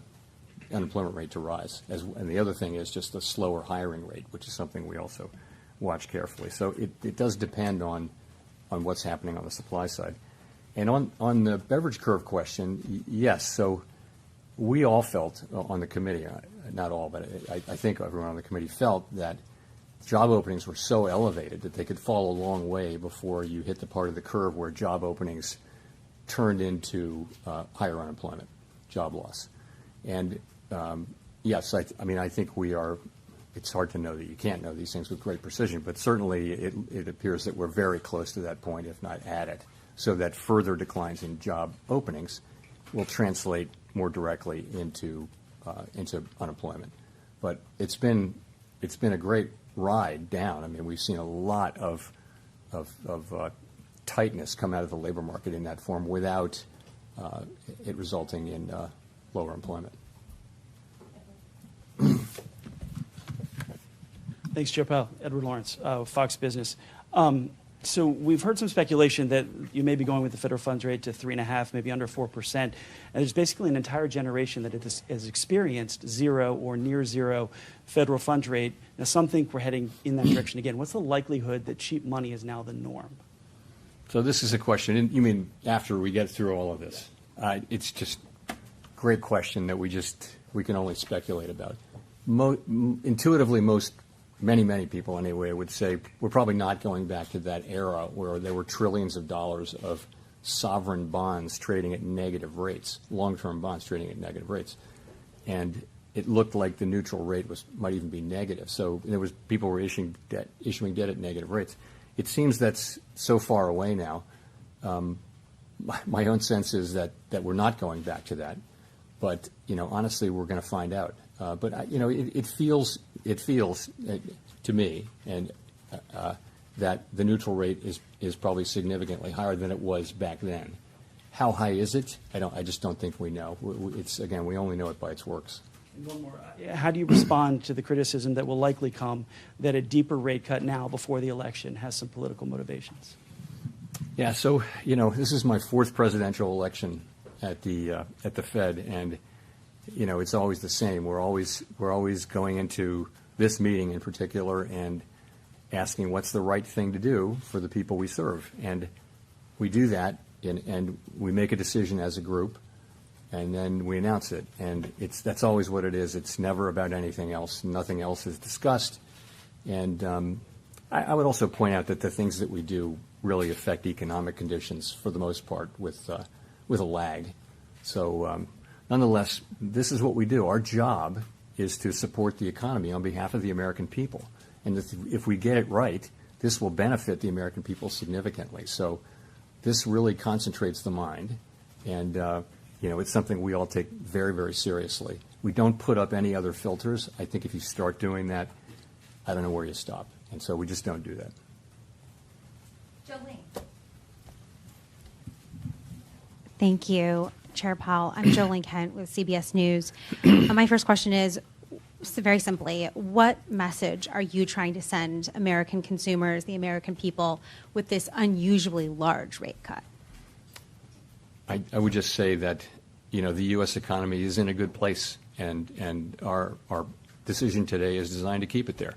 unemployment rate to rise. And the other thing is just the slower hiring rate, which is something we also watch carefully. So it does depend on what's happening on the supply side. And on the beverage curve question, yes. So we all felt on the committee, not all, but I think everyone on the committee felt that job openings were so elevated that they could fall a long way before you hit the part of the curve where job openings turned into higher unemployment, job loss. And yes, I think we are. It's hard to know that you can't know these things with great precision, but certainly it appears that we're very close to that point, if not at it, so that further declines in job openings will translate more directly into unemployment. But it's been a great ride down. I mean, we've seen a lot of tightness come out of the labor market in that form without it resulting in lower employment. Thanks, Chair Powell. Edward Lawrence, Fox Business. So we've heard some speculation that you may be going with the federal funds rate to 3.5%, maybe under 4%. And there's basically an entire generation that has experienced zero or near zero federal funds rate. Now, some think we're heading in that direction again. What's the likelihood that cheap money is now the norm? So this is a question. You mean after we get through all of this? It's just a great question that we can only speculate about. Intuitively, many people anyway would say we're probably not going back to that era where there were trillions of dollars of sovereign bonds trading at negative rates, long-term bonds trading at negative rates. And it looked like the neutral rate might even be negative. So people were issuing debt at negative rates. It seems that's so far away now. My own sense is that we're not going back to that. But, honestly, we're going to find out. But it feels to me that the neutral rate is probably significantly higher than it was back then. How high is it? I just don't think we know. We only know it by its works. One more. How do you respond to the criticism that will likely come that a deeper rate cut now before the election has some political motivations? Yeah, so, this is my fourth presidential election at the Fed, and, it's always the same. We're always going into this meeting in particular and asking what's the right thing to do for the people we serve. And we do that, and we make a decision as a group, and then we announce it. And that's always what it is. It's never about anything else. Nothing else is discussed. And I would also point out that the things that we do really affect economic conditions for the most part with a lag. So nonetheless, this is what we do. Our job is to support the economy on behalf of the American people. And if we get it right, this will benefit the American people significantly. So this really concentrates the mind. And, it's something we all take very, very seriously. We don't put up any other filters. I think if you start doing that, I don't know where you stop. And so we just don't do that. Jolene. Thank you, Chair Powell. I'm Jolene Kent with CBS News. My first question is, very simply, what message are you trying to send American consumers, the American people, with this unusually large rate cut? I would just say that, the U.S. economy is in a good place, and our decision today is designed to keep it there.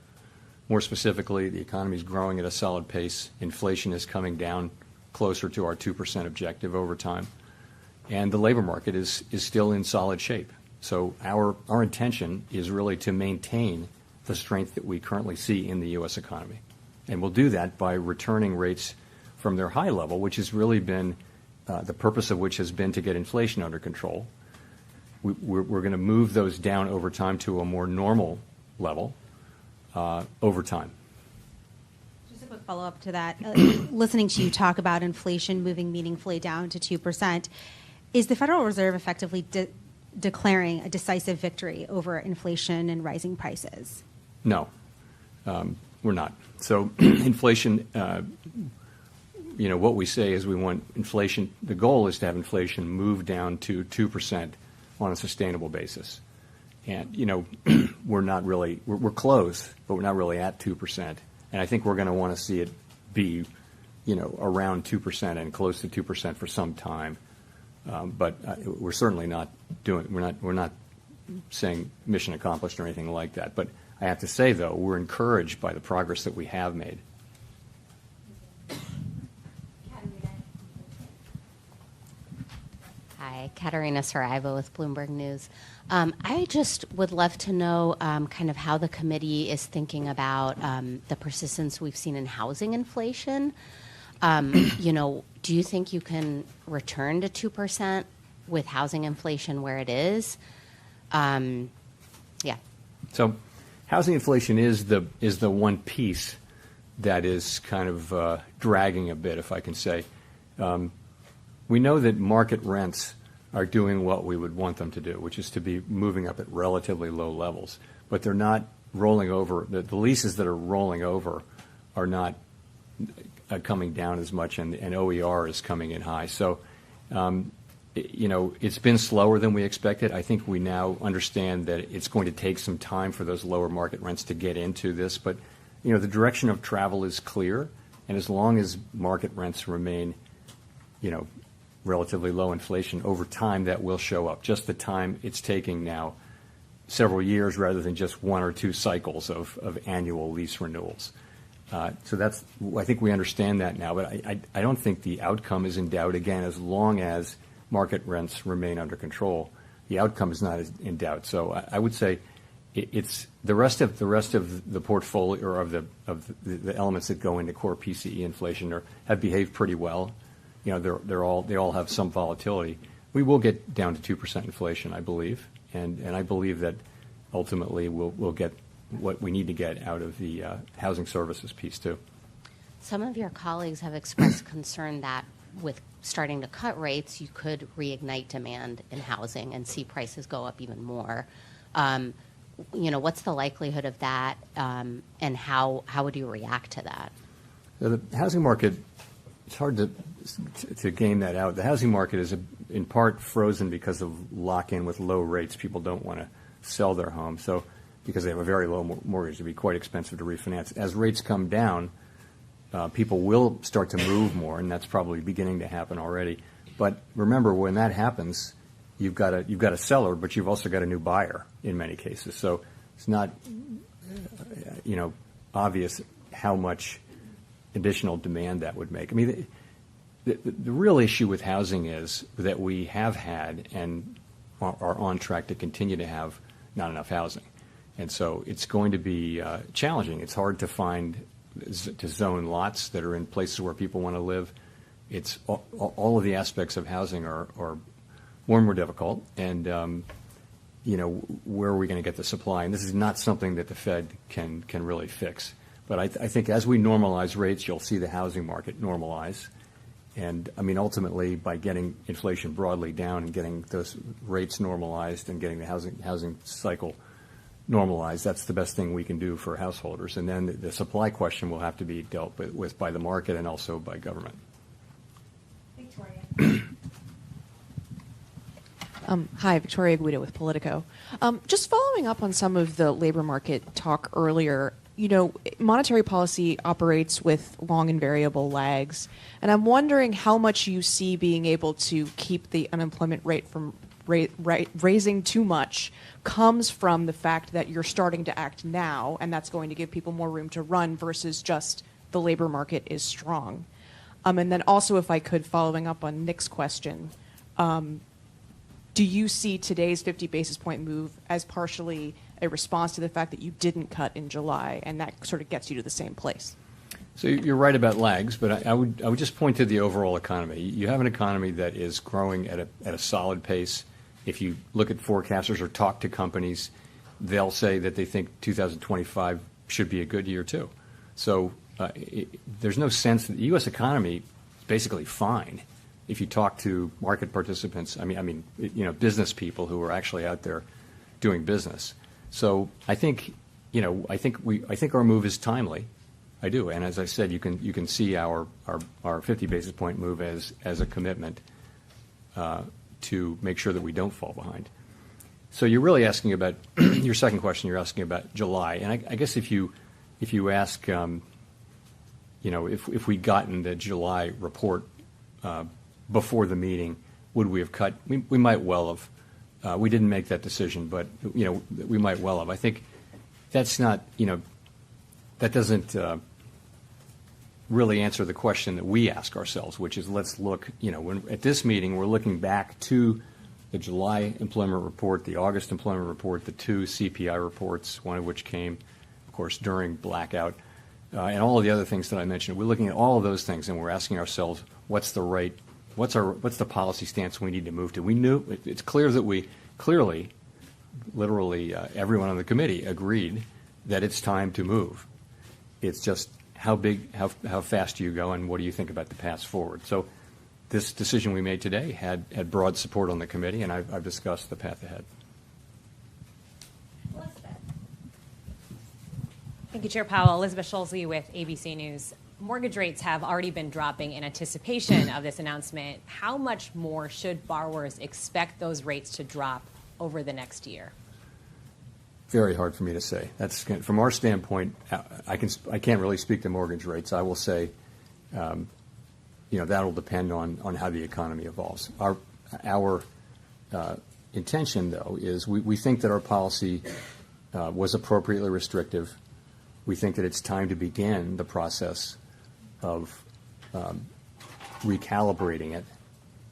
More specifically, the economy is growing at a solid pace. Inflation is coming down closer to our 2% objective over time. And the labor market is still in solid shape. So our intention is really to maintain the strength that we currently see in the U.S. economy. And we'll do that by returning rates from their high level, which has really been the purpose of which has been to get inflation under control. We're going to move those down over time to a more normal level over time. Just a quick follow-up to that. Listening to you talk about inflation moving meaningfully down to 2%, is the Federal Reserve effectively declaring a decisive victory over inflation and rising prices? No, we're not. So inflation, what we say is we want inflation, the goal is to have inflation move down to 2% on a sustainable basis. And, we're not really, we're close, but we're not really at 2%. And I think we're going to want to see it be, around 2% and close to 2% for some time. But we're certainly not we're not saying mission accomplished or anything like that. But I have to say, though, we're encouraged by the progress that we have made. Hi, Katerina Saraiva with Bloomberg News. I just would love to know kind of how the committee is thinking about the persistence we've seen in housing inflation. Do you think you can return to 2% with housing inflation where it is? Yeah. So housing inflation is the one piece that is kind of dragging a bit, if I can say. We know that market rents are doing what we would want them to do, which is to be moving up at relatively low levels. But they're not rolling over. The leases that are rolling over are not coming down as much, and OER is coming in high. So, it's been slower than we expected. I think we now understand that it's going to take some time for those lower market rents to get into this. But, the direction of travel is clear, and as long as market rents remain, relatively low inflation over time, that will show up. Just the time it's taking now, several years rather than just one or two cycles of annual lease renewals. So I think we understand that now, but I don't think the outcome is in doubt. Again, as long as market rents remain under control, the outcome is not in doubt. So I would say it's the rest of the portfolio, or of the elements that go into core PCE inflation have behaved pretty well. They all have some volatility. We will get down to 2% inflation, I believe, and I believe that ultimately we'll get what we need to get out of the housing services piece too. Some of your colleagues have expressed concern that with starting to cut rates, you could reignite demand in housing and see prices go up even more. What's the likelihood of that, and how would you react to that? The housing market, it's hard to game that out. The housing market is in part frozen because of lock-in with low rates. People don't want to sell their home. So because they have a very low mortgage, it'd be quite expensive to refinance. As rates come down, people will start to move more, and that's probably beginning to happen already. But remember, when that happens, you've got a seller, but you've also got a new buyer in many cases. So it's not, obvious how much additional demand that would make. I mean, the real issue with housing is that we have had and are on track to continue to have not enough housing. And so it's going to be challenging. It's hard to zone lots that are in places where people want to live. It's all of the aspects of housing are more and more difficult. And, where are we going to get the supply? And this is not something that the Fed can really fix. But I think as we normalize rates, you'll see the housing market normalize. And, ultimately, by getting inflation broadly down and getting those rates normalized and getting the housing cycle normalized, that's the best thing we can do for householders. And then the supply question will have to be dealt with by the market and also by government. Victoria. Hi, Victoria Guido with Politico. Just following up on some of the labor market talk earlier, monetary policy operates with long and variable lags, and I'm wondering how much you see being able to keep the unemployment rate from raising too much comes from the fact that you're starting to act now, and that's going to give people more room to run versus just the labor market is strong. And then also, if I could, following up on Nick's question, do you see today's 50 basis point move as partially a response to the fact that you didn't cut in July, and that sort of gets you to the same place? So you're right about lags, but I would just point to the overall economy. You have an economy that is growing at a solid pace. If you look at forecasters or talk to companies, they'll say that they think 2025 should be a good year too. So there's no sense that the U.S. economy is basically fine. If you talk to market participants, business people who are actually out there doing business. So I think our move is timely. I do, and as I said, you can see our 50 basis point move as a commitment to make sure that we don't fall behind. So you're really asking about your second question. You're asking about July, and I guess if you ask, if we'd gotten the July report before the meeting, would we have cut? We might well have. We didn't make that decision, but we might well have. I think that's not that doesn't really answer the question that we ask ourselves, which is let's look. At this meeting, we're looking back to the July employment report, the August employment report, the two CPI reports, one of which came, of course, during blackout, and all of the other things that I mentioned. We're looking at all of those things, and we're asking ourselves, what's the policy stance we need to move to? We knew it's clear that we literally everyone on the committee agreed that it's time to move. It's just how fast do you go, and what do you think about the path forward? So this decision we made today had broad support on the committee, and I've discussed the path ahead. Thank you, Chair Powell. Elizabeth Schulze with ABC News. Mortgage rates have already been dropping in anticipation of this announcement. How much more should borrowers expect those rates to drop over the next year? Very hard for me to say. That's from our standpoint. I can't really speak to mortgage rates. I will say, that'll depend on how the economy evolves. Our intention, though, is we think that our policy was appropriately restrictive. We think that it's time to begin the process of recalibrating it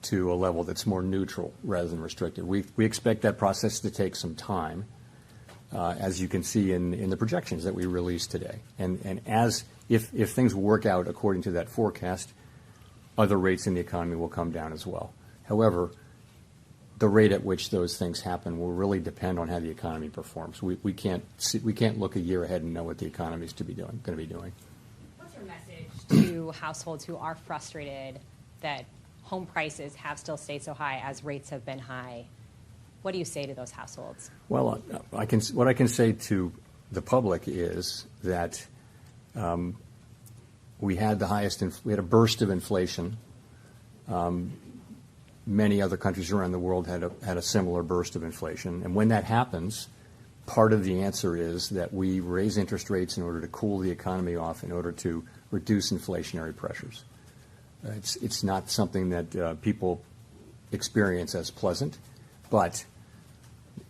to a level that's more neutral rather than restrictive. We expect that process to take some time, as you can see in the projections that we released today. And if things work out according to that forecast, other rates in the economy will come down as well. However, the rate at which those things happen will really depend on how the economy performs. We can't look a year ahead and know what the economy is going to be doing. What's your message to households who are frustrated that home prices have still stayed so high as rates have been high? What do you say to those households? Well, what I can say to the public is that we had a burst of inflation. Many other countries around the world had a similar burst of inflation, and when that happens, part of the answer is that we raise interest rates in order to cool the economy off, in order to reduce inflationary pressures. It's not something that people experience as pleasant, but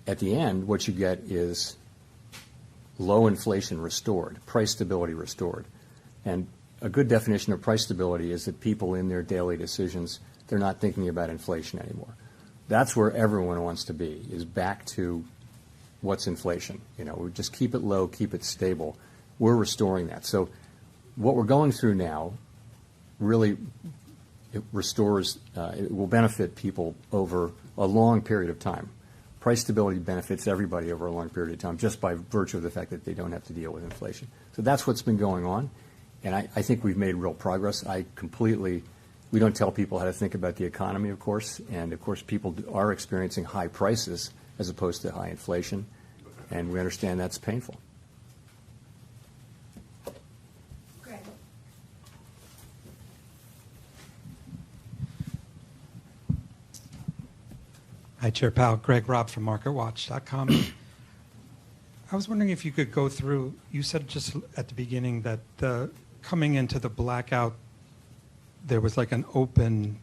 at the end, what you get is low inflation restored, price stability restored. And a good definition of price stability is that people in their daily decisions, they're not thinking about inflation anymore. That's where everyone wants to be, is back to what's inflation. We just keep it low, keep it stable. We're restoring that. So what we're going through now really it restores, it will benefit people over a long period of time. Price stability benefits everybody over a long period of time just by virtue of the fact that they don't have to deal with inflation. So that's what's been going on, and I think we've made real progress. We don't tell people how to think about the economy, of course, and of course people are experiencing high prices as opposed to high inflation, and we understand that's painful. Greg. Hi, Chair Powell. Greg Robb from MarketWatch.com. I was wondering if you could go through, you said just at the beginning that coming into the blackout, there was like an open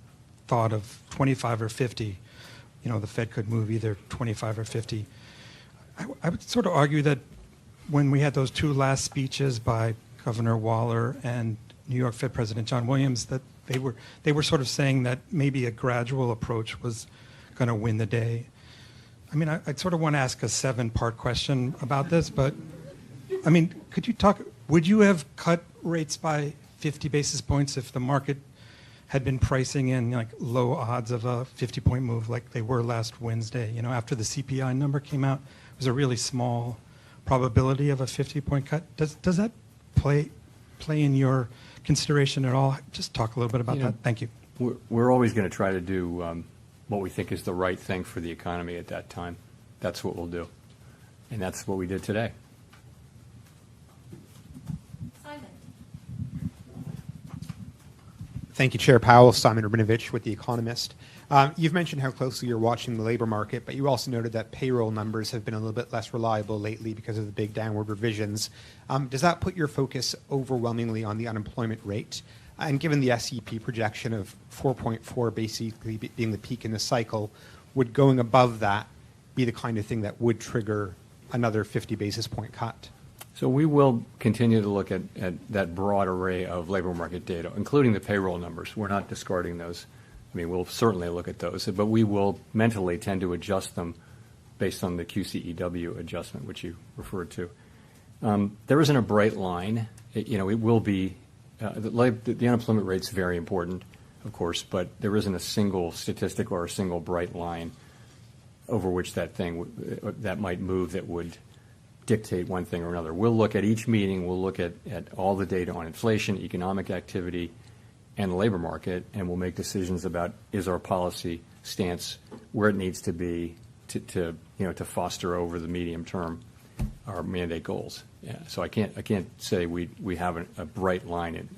thought of 25 or 50. The Fed could move either 25 or 50. I would sort of argue that when we had those two last speeches by Governor Waller and New York Fed President John Williams, that they were sort of saying that maybe a gradual approach was going to win the day. I mean, I sort of want to ask a 7-part question about this, but I mean, would you have cut rates by 50 basis points if the market had been pricing in like low odds of a 50-point move like they were last Wednesday? After the CPI number came out, it was a really small probability of a 50-point cut. Does that play in your consideration at all? Just talk a little bit about that. Thank you. We're always going to try to do what we think is the right thing for the economy at that time. That's what we'll do. And that's what we did today. Simon. Thank you, Chair Powell. Simon Rabinovich with The Economist. You've mentioned how closely you're watching the labor market, but you also noted that payroll numbers have been a little bit less reliable lately because of the big downward revisions. Does that put your focus overwhelmingly on the unemployment rate? And given the SEP projection of 4.4 basically being the peak in the cycle, would going above that be the kind of thing that would trigger another 50 basis point cut? So we will continue to look at that broad array of labor market data, including the payroll numbers. We're not discarding those. I mean, we'll certainly look at those, but we will mentally tend to adjust them based on the QCEW adjustment, which you referred to. There isn't a bright line. It will be, the unemployment rate's very important, of course, but there isn't a single statistic or a single bright line over which that might move that would dictate one thing or another. We'll look at each meeting, we'll look at all the data on inflation, economic activity, and the labor market, and we'll make decisions about is our policy stance where it needs to be to foster over the medium term our mandate goals. Yeah, so I can't say we have a bright line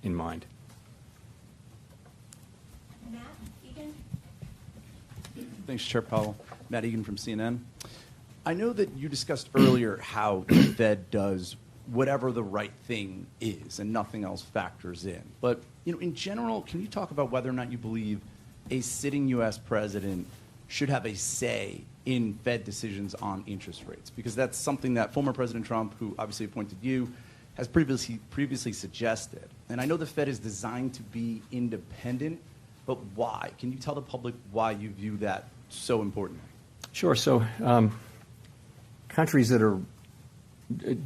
in mind. Matt Egan. Thanks, Chair Powell. Matt Egan from CNN. I know that you discussed earlier how the Fed does whatever the right thing is and nothing else factors in. But in general, can you talk about whether or not you believe a sitting U.S. president should have a say in Fed decisions on interest rates? Because that's something that former President Trump, who obviously appointed you, has previously suggested. And I know the Fed is designed to be independent, but why? Can you tell the public why you view that so important? Sure. So countries that are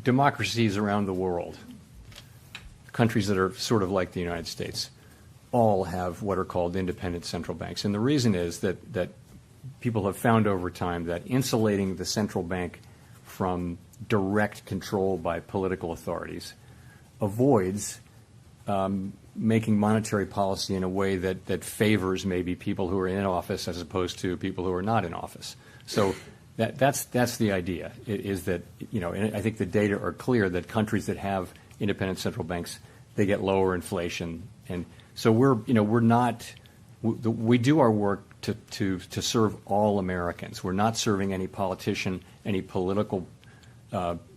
democracies around the world, countries that are sort of like the United States, all have what are called independent central banks. And the reason is that people have found over time that insulating the central bank from direct control by political authorities avoids making monetary policy in a way that favors maybe people who are in office as opposed to people who are not in office. So that's the idea, is that, and I think the data are clear that countries that have independent central banks, they get lower inflation. And so we do our work to serve all Americans. We're not serving any politician, any political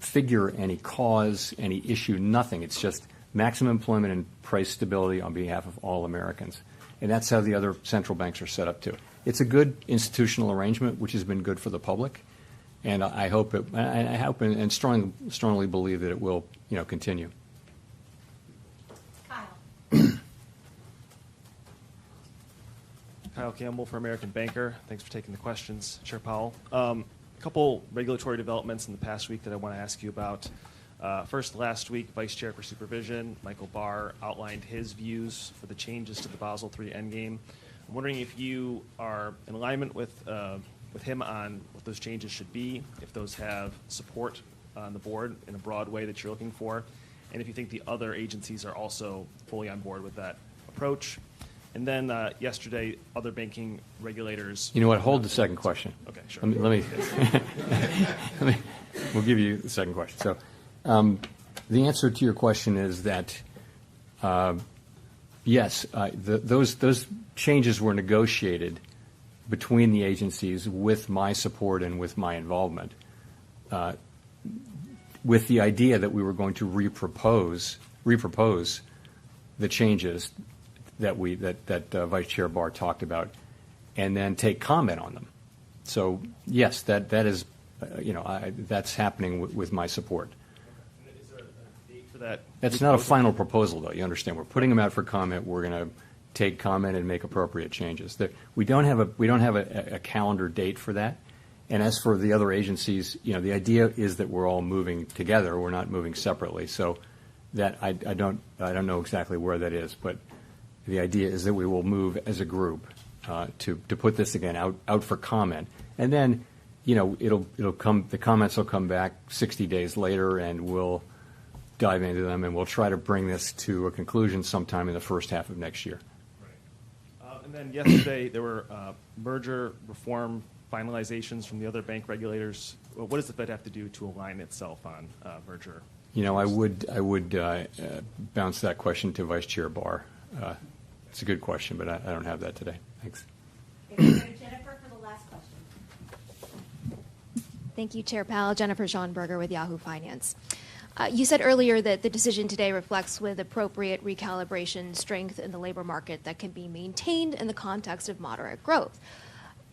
figure, any cause, any issue, nothing. It's just maximum employment and price stability on behalf of all Americans. And that's how the other central banks are set up too. It's a good institutional arrangement, which has been good for the public. And I hope and strongly believe that it will, continue. Kyle Campbell for American Banker. Thanks for taking the questions, Chair Powell. A couple regulatory developments in the past week that I want to ask you about. First, last week, Vice Chair for Supervision, Michael Barr, outlined his views for the changes to the Basel III Endgame. I'm wondering if you are in alignment with him on what those changes should be, if those have support on the board in a broad way that you're looking for, and if you think the other agencies are also fully on board with that approach. And then yesterday, other banking regulators. You know what? Hold the second question. Okay, sure. We'll give you the second question. So, the answer to your question is that yes, those changes were negotiated between the agencies with my support and with my involvement, with the idea that we were going to repropose the changes that Vice Chair Barr talked about, and then take comment on them. So yes, that is, that's happening with my support. Is there a date for that? That's not a final proposal, though. You understand? We're putting them out for comment. We're going to take comment and make appropriate changes. We don't have a calendar date for that. And as for the other agencies, the idea is that we're all moving together. We're not moving separately. So that I don't know exactly where that is, but the idea is that we will move as a group to put this again out for comment, and then it'll come. The comments will come back 60 days later, and we'll dive into them, and we'll try to bring this to a conclusion sometime in the first half of next year. Right. And then yesterday there were merger reform finalizations from the other bank regulators. What does the Fed have to do to align itself on merger? I would bounce that question to Vice Chair Barr. It's a good question, but I don't have that today. Thanks. Jennifer for the last question. Thank you, Chair Powell. Jennifer Schonberger with Yahoo Finance. You said earlier that the decision today reflects with appropriate recalibration strength in the labor market that can be maintained in the context of moderate growth.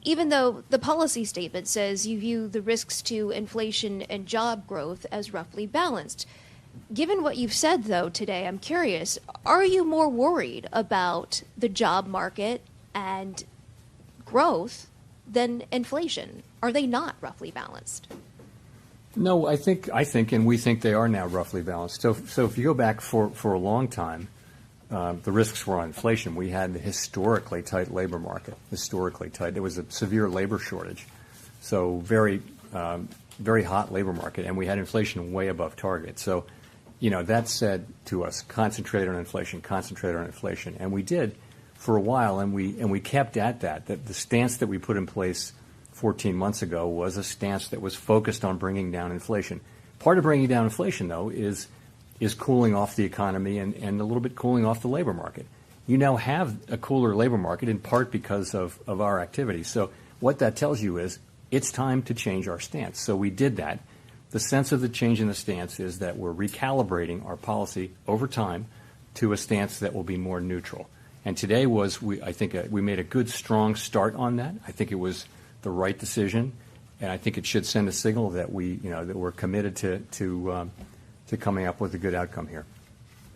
Even though the policy statement says you view the risks to inflation and job growth as roughly balanced. Given what you've said, though, today, I'm curious, are you more worried about the job market and growth than inflation? Are they not roughly balanced? No, I think, and we think they are now roughly balanced. So if you go back for a long time, the risks were on inflation. We had a historically tight labor market, historically tight. There was a severe labor shortage, so very hot labor market, and we had inflation way above target. So, that said to us, concentrate on inflation, and we did for a while, and we kept at that. That the stance that we put in place 14 months ago was a stance that was focused on bringing down inflation. Part of bringing down inflation, though, is cooling off the economy and a little bit cooling off the labor market. You now have a cooler labor market in part because of our activities. So what that tells you is it's time to change our stance. So we did that. The sense of the change in the stance is that we're recalibrating our policy over time to a stance that will be more neutral. And today I think we made a good, strong start on that. I think it was the right decision, and I think it should send a signal that that we're committed to coming up with a good outcome here.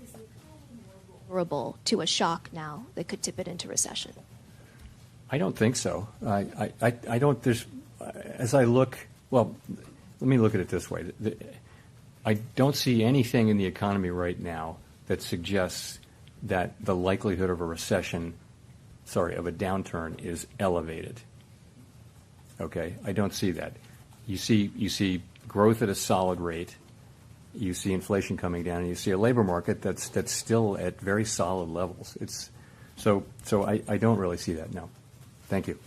Is the economy more vulnerable to a shock now that could tip it into recession? I don't think so. I don't. As I look, well, let me look at it this way. I don't see anything in the economy right now that suggests that the likelihood of a recession, of a downturn, is elevated. Okay, I don't see that. You see growth at a solid rate. You see inflation coming down, and you see a labor market that's still at very solid levels. So I don't really see that. No, thank you.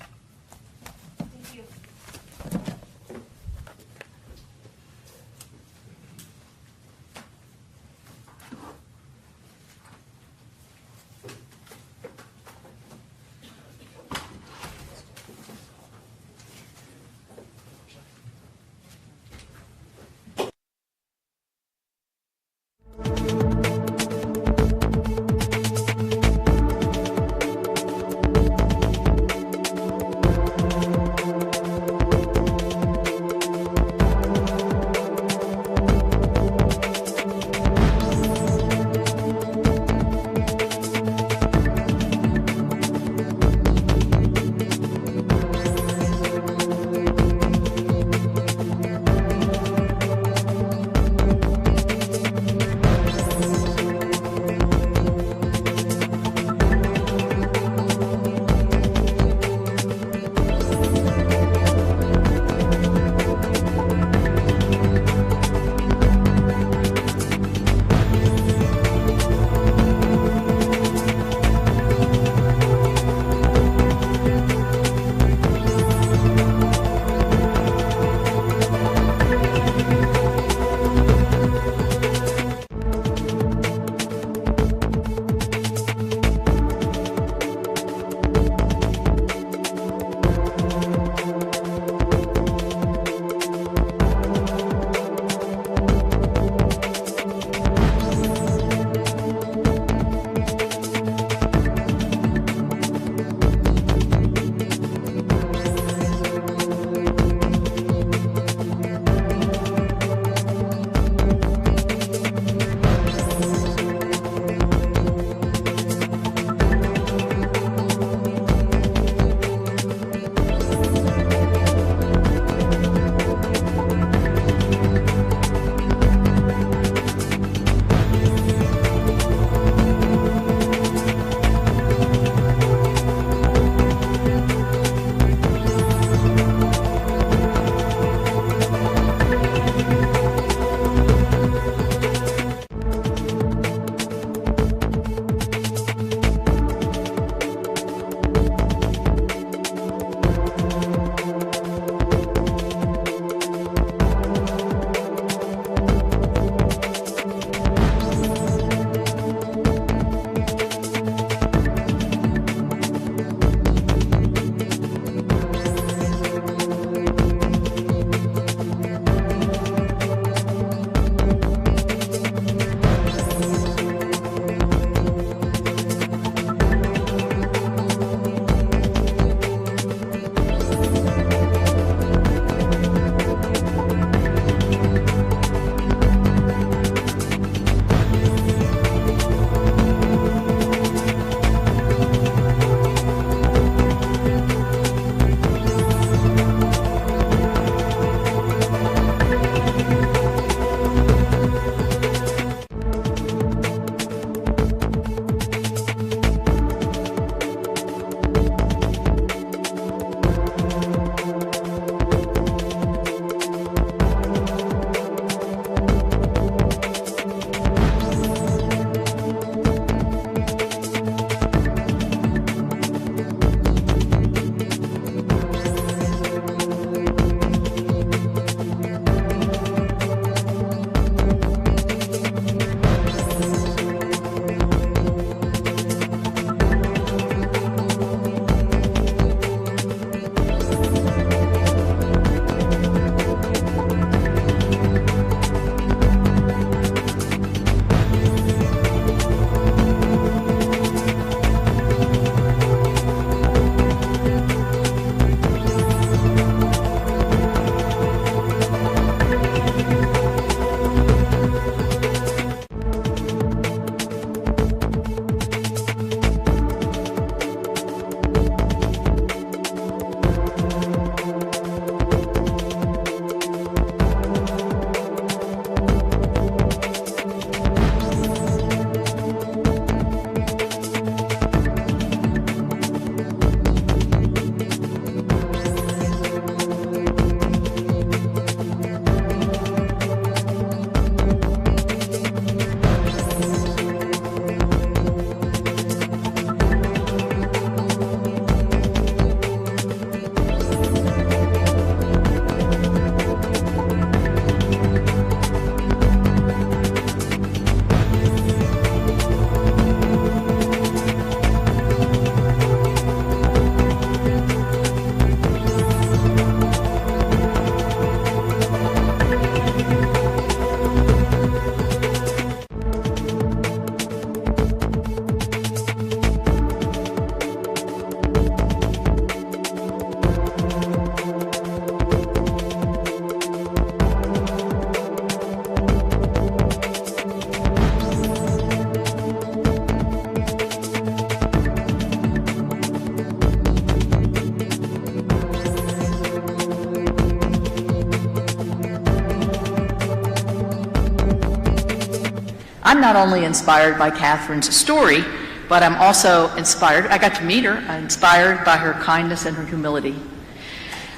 I'm not only inspired by Catherine's story, but I'm also inspired, I got to meet her, inspired by her kindness and her humility.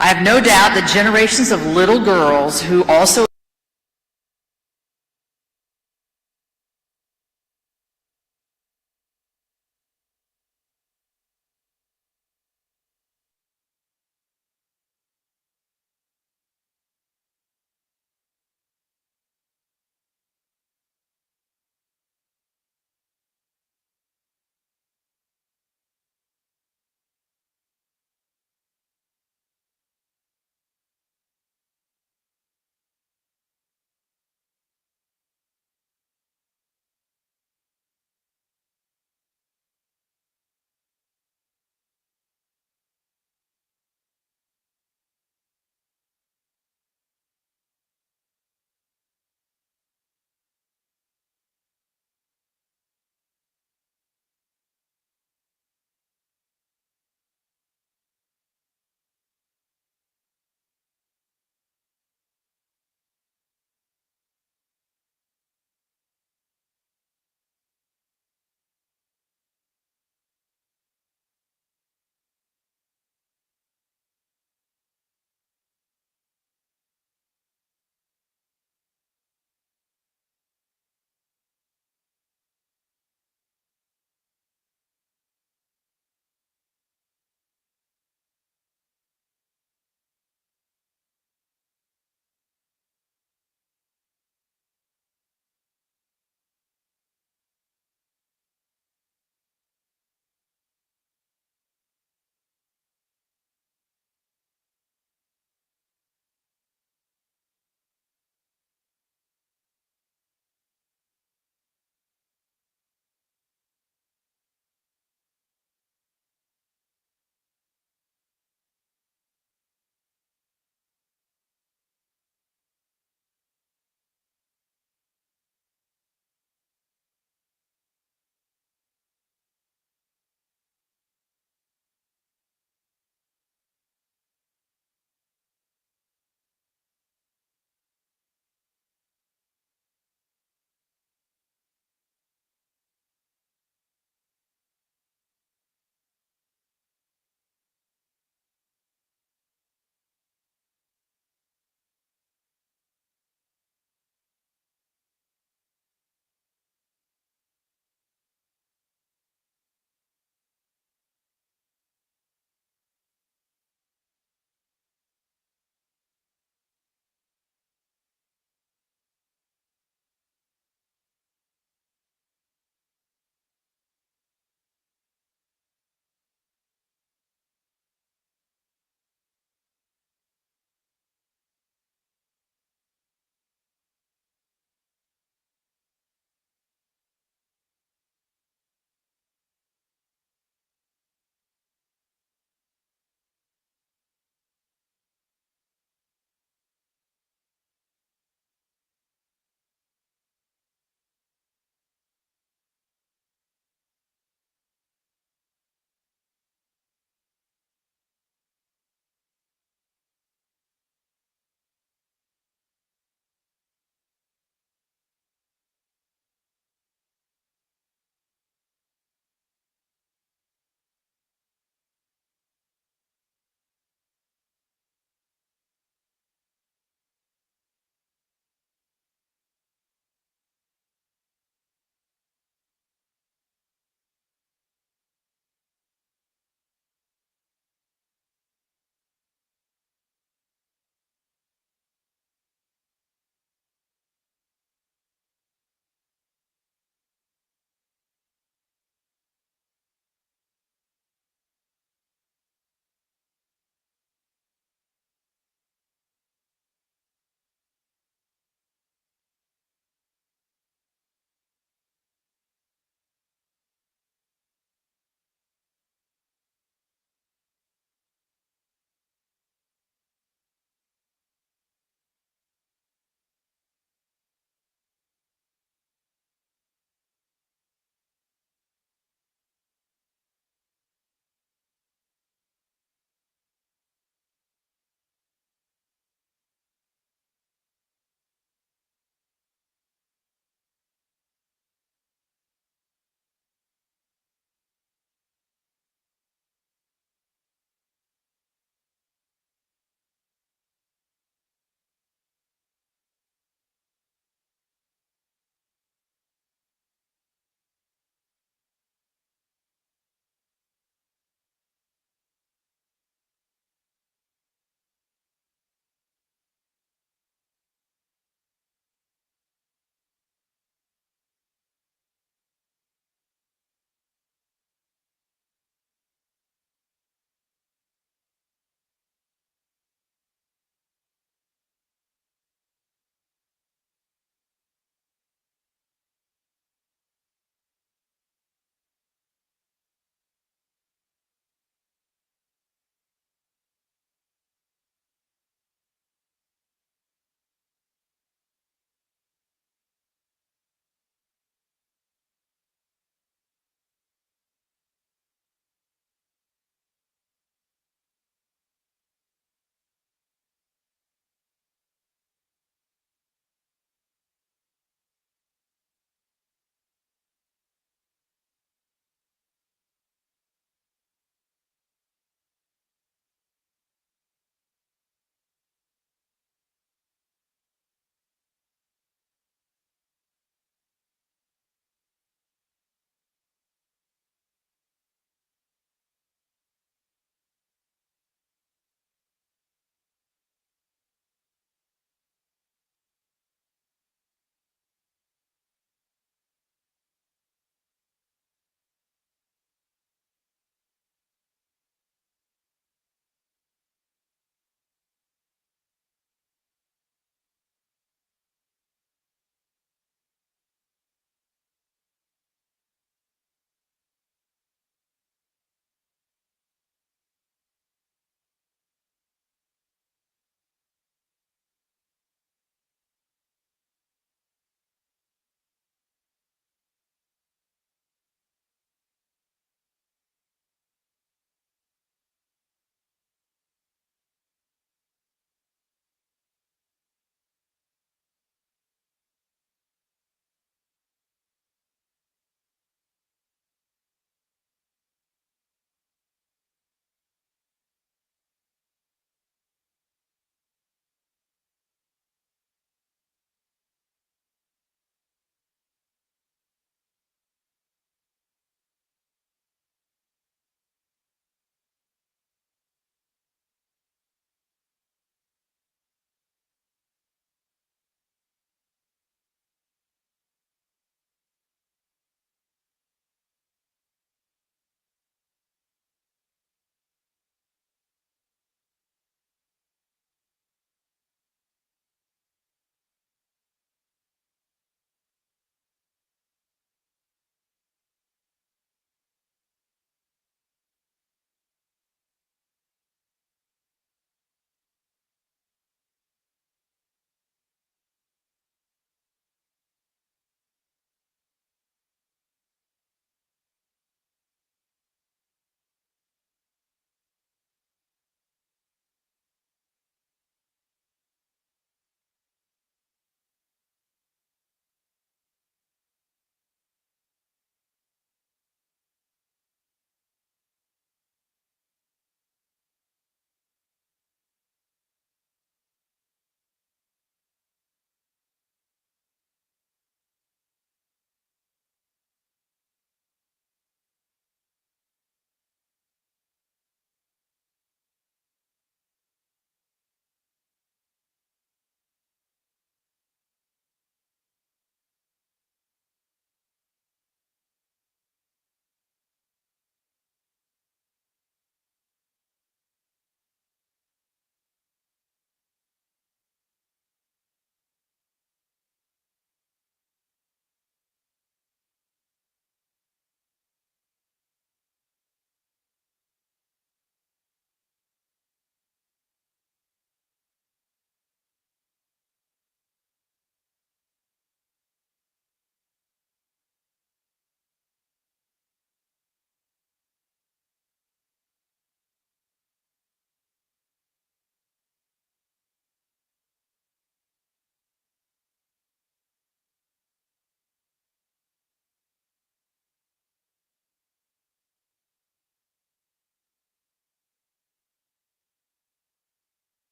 I have no doubt that generations of little girls who also